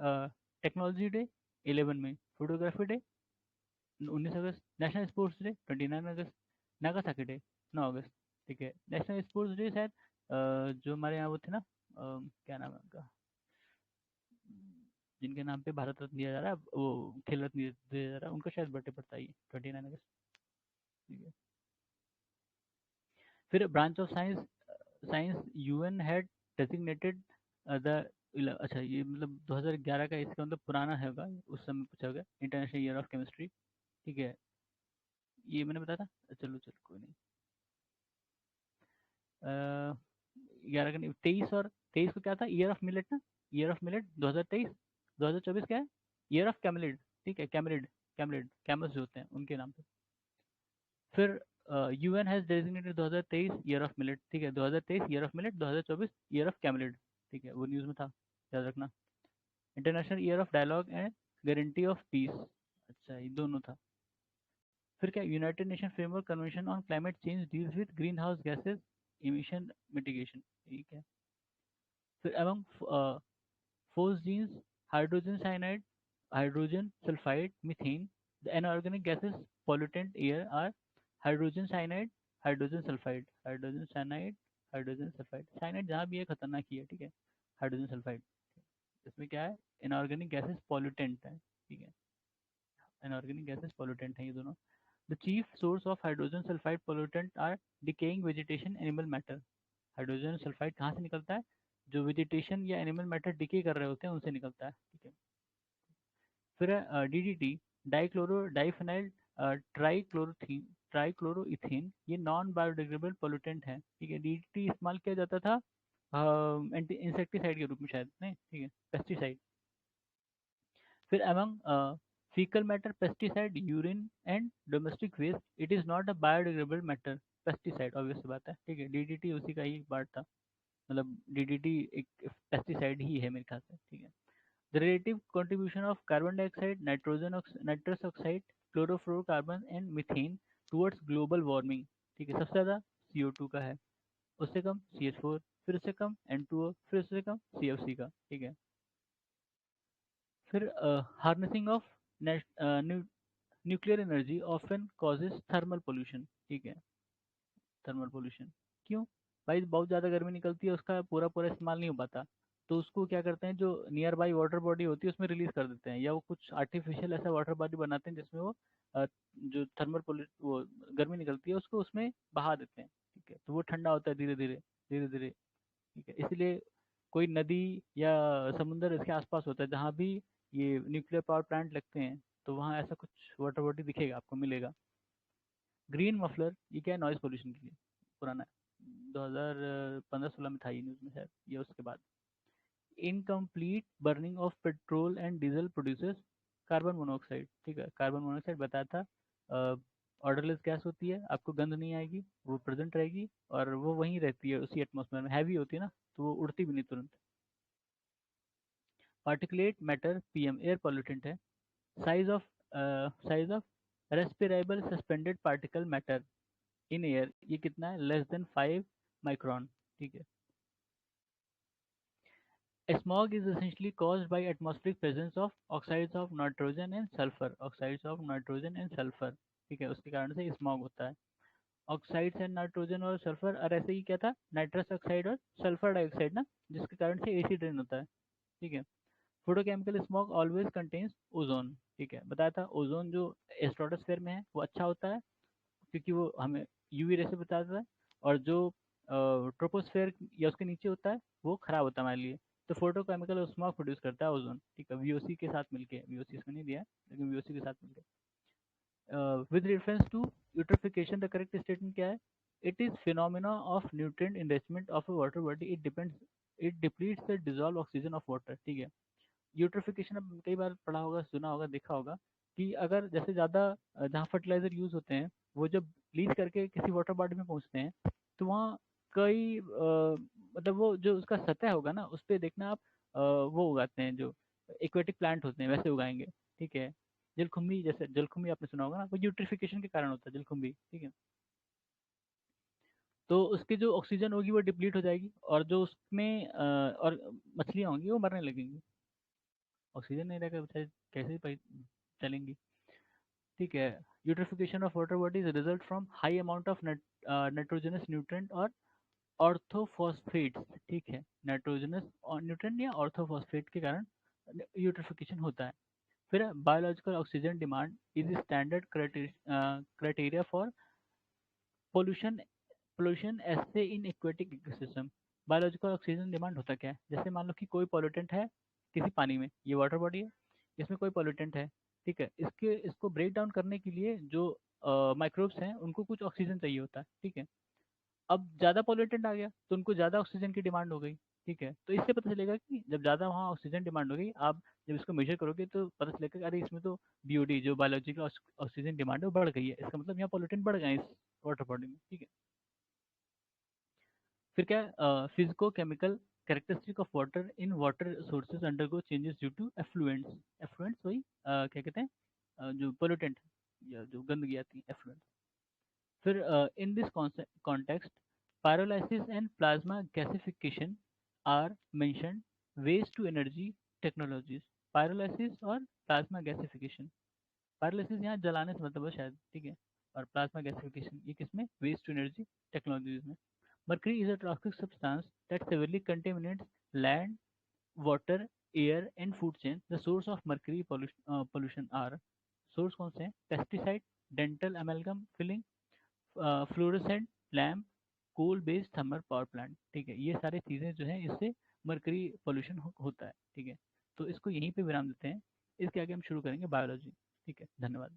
टेक्नोलॉजी डे 11 में, फोटोग्राफी डे 19 अगस्त, नेशनल स्पोर्ट्स डे 29 अगस्त, नागासाकी डे 9 अगस्त, ठीक है। नेशनल स्पोर्ट्स डे शायद जो हमारे यहाँ वो थे ना, क्या नाम है उनका, जिनके नाम पे भारत रत्न दिया जा रहा है, वो खेल रत्न दिया जा रहा है, उनका शायद बर्थडे पड़ता है 29 अगस्त, ठीक है। फिर branch of science, science UN had designated the, अच्छा ये मतलब 2011 का, इसका मतलब पुराना है होगा, उस समय पूछा होगा, इंटरनेशनल ईयर ऑफ केमिस्ट्री, ठीक है। ये मैंने बताया था, चलो चलो कोई नहीं। 11 का नहीं, 23, और 23 को क्या था, ईयर ऑफ मिलेट ना, ईयर ऑफ मिलेट 2023, 2024 क्या है, ईयर ऑफ कैमलिड, ठीक है, कैमलिड, कैमलिड कैमल्स जो होते हैं उनके नाम पे। फिर UN has designated 2023 year of millet, ठीक है, 2023 year of millet, 2024 year of camelid, ठीक है, वो न्यूज़ में था, याद रखना। International year of dialogue and guarantee of peace, अच्छा ये दोनों था। फिर क्या, United Nation framework convention on climate change deals with greenhouse gases emission mitigation, ठीक है। फिर among phosgenes, hydrogen cyanide, hydrogen sulfide, methane, the inorganic gases pollutant air are hydrogen cyanide, hydrogen sulfide, hydrogen cyanide, hydrogen sulfide, cyanide जहाँ भी है खतरनाक ही है, ठीक है, हाइड्रोजन सल्फाइड। इसमें क्या है, इनऑर्गेनिक गैसेस पॉल्यूटेंट है, ठीक है, इनऑर्गेनिक गैसेस पॉल्यूटेंट है ये दोनों। The chief source of hydrogen sulphide pollutant are decaying vegetation animal matter, hydrogen sulphide कहाँ से निकलता है, जो वेजिटेशन या एनिमल मैटर डिके कर रहे होते हैं उनसे निकलता है, ठीक है। फिर डीडीटी, डाइक्लोरो डाइफेनाइल ट्राइक्लोरोथीन, ट्राइक्लोरोइथेन, ये नॉन बायोडिग्रेडेबल पोल्यूटेंट है, ठीक है। डीडीटी इस्तेमाल किया जाता था एंटी इंसेक्टिसाइड के रूप में शायद, नहीं ठीक है, पेस्टिसाइड। फिर among faecal matter pesticide, urine and domestic waste, it is not a biodegradable matter, pesticide obvious बात है, ठीक है। डीडीटी उसी का ही पार्ट था, मतलब डीडीटी एक पेस्टिसाइड ही है मेरे ख्याल से, ठीक है। The relative contribution of carbon dioxide, nitrous oxide, chlorofluorocarbon and methane towards global warming, ठीक है, सबसे ज़्यादा CO2 का है, उससे कम CH4, फिर उससे कम N2O, फिर उससे कम CFC का, ठीक है। फिर harnessing of nuclear energy often causes thermal pollution, ठीक है, थर्मल पोल्यूशन क्यों, भाई बहुत ज़्यादा गर्मी निकलती है, उसका पूरा पूरा इस्तेमाल नहीं हो पाता, तो उसको क्या करते हैं, जो नियर बाई वाटर बॉडी होती है उसमें रिलीज कर देते हैं, या वो कुछ आर्टिफिशियल ऐसा वाटर बॉडी बनाते हैं जिसमें वो जो थर्मल वो गर्मी निकलती है उसको उसमें बहा देते हैं, ठीक है, तो वो ठंडा होता है धीरे धीरे, धीरे धीरे, ठीक है। इसलिए कोई नदी या समुंदर इसके आसपास होता है जहाँ भी ये न्यूक्लियर पावर प्लांट लगते हैं, तो वहाँ ऐसा कुछ वाटर बॉडी दिखेगा, आपको मिलेगा। ग्रीन मफलर, ये क्या है, नॉइज पोल्यूशन के लिए, पुराना है, 2015-16 में था ये न्यूज़ में शायद, ये उसके बाद। Incomplete burning of petrol and diesel producers carbon monoxide, ठीक है, कार्बन मोनोऑक्साइड बताया था, ऑर्डरलेस गैस होती है, आपको गंध नहीं आएगी, वो प्रेजेंट रहेगी और वो वहीं रहती है उसी एटमॉस्फेयर में, हैवी होती है ना, तो वो उड़ती भी नहीं तुरंत। Particulate matter PM air pollutant है। Size of respirable suspended particle matter in air, ये कितना है, लेस देन 5 माइक्रोन, ठीक है। Smog is essentially caused by atmospheric presence of oxides of nitrogen and sulfur, oxides of nitrogen and sulfur, ठीक है, उसके कारण से स्मॉग होता है। ऑक्साइड्स एंड नाइट्रोजन और सल्फर, और ऐसे ही क्या था, नाइट्रस ऑक्साइड और सल्फर डाइऑक्साइड ना, जिसके कारण से एसिड रेन होता है, ठीक है। Photochemical smog always contains ozone, ठीक है, बताया था ओजोन जो स्ट्रेटोस्फेयर में है वो अच्छा होता है क्योंकि वो हमें यूवी रे से बचाता है, और जो ट्रोपोस्फेयर या उसके नीचे होता है वो खराब होता है हमारे लिए। तो फोटोकेमिकल स्मॉग प्रोड्यूस करता है ओजोन, ठीक है, वीओसी के साथ मिलके, वीओसी इसमें नहीं दिया है, लेकिन वीओसी के साथ मिलके। With reference to eutrophication, the correct statement क्या है? It is phenomena of nutrient enrichment of a water body, it depends, it depletes the dissolve oxygen of water, ठीक है। यूट्रोफिकेशन अब कई बार पढ़ा होगा, सुना होगा, देखा होगा कि अगर जैसे ज़्यादा जहाँ फर्टिलाइजर यूज होते हैं वो जब लीच करके किसी वाटर बॉडी में पहुँचते हैं तो वहाँ कई मतलब वो जो उसका सतह होगा ना उस पर देखना आप, वो उगाते हैं जो एक्वेटिक प्लांट होते हैं वैसे उगाएंगे, ठीक है। जलकुंभी, जैसे जलकुंभी आपने सुना होगा ना, वो यूट्रिफिकेशन के कारण होता है जलकुंभी, ठीक है। तो उसकी जो ऑक्सीजन होगी वो डिप्लीट हो जाएगी, और जो उसमें और मछलियाँ होंगी वो मरने लगेंगी, ऑक्सीजन नहीं रहेगा बेचारे कैसे चलेंगी, ठीक है। Eutrophication of water bodies result from high amount of nitrogenous nutrient और ऑर्थोफॉस्फेट्स, ठीक है, नाइट्रोजनस न्यूट्रेंट या ऑर्थोफॉस्फेट के कारण यूट्रिफिकेशन होता है। फिर biological oxygen demand is standard criteria for pollution, pollution ऐसे in aquatic ecosystem. Biological oxygen demand होता क्या है, जैसे मान लो कि कोई पॉल्यूटेंट है किसी पानी में, ये वाटर बॉडी है, इसमें कोई पॉल्यूटेंट है, ठीक है, इसके इसको ब्रेक डाउन करने के लिए जो माइक्रोब्स हैं उनको कुछ ऑक्सीजन चाहिए होता है, ठीक है। अब ज़्यादा पॉल्यूटेंट आ गया तो उनको ज़्यादा ऑक्सीजन की डिमांड हो गई, ठीक है। तो इससे पता चलेगा कि जब ज़्यादा वहाँ ऑक्सीजन डिमांड हो गई, आप जब इसको मेजर करोगे तो पता चलेगा कि अरे इसमें तो बीओडी जो बायोलॉजिकल ऑक्सीजन डिमांड है वो बढ़ गई है, इसका मतलब यहाँ पॉल्यूटेंट बढ़ गए हैं इस वाटर बॉडी में, ठीक है। फिर क्या, physico chemical characteristic of water in water sources undergo changes due to effluents, effluents वही क्या कहते हैं, जो पोल्यूटेंट या जो गंदगी आती है, एफ्लुएंट्स। फिर in this context pyrolysis and plasma gasification are mentioned waste to energy technologies, pyrolysis और plasma gasification। pyrolysis यहाँ जलाने से मतलब है शायद, ठीक है, और plasma gasification ये किसमें, waste to energy technologies में। mercury is a toxic substance that severely contaminates land, water, air and food chain। the source of mercury pollution are, source कौन से हैं, pesticide, dental amalgam filling, fluorescent lamp, coal based thermal power plant, ठीक है, ये सारी चीज़ें जो है इससे मर्करी पोल्यूशन होता है, ठीक है। तो इसको यहीं पे विराम देते हैं, इसके आगे हम शुरू करेंगे बायोलॉजी, ठीक है, धन्यवाद।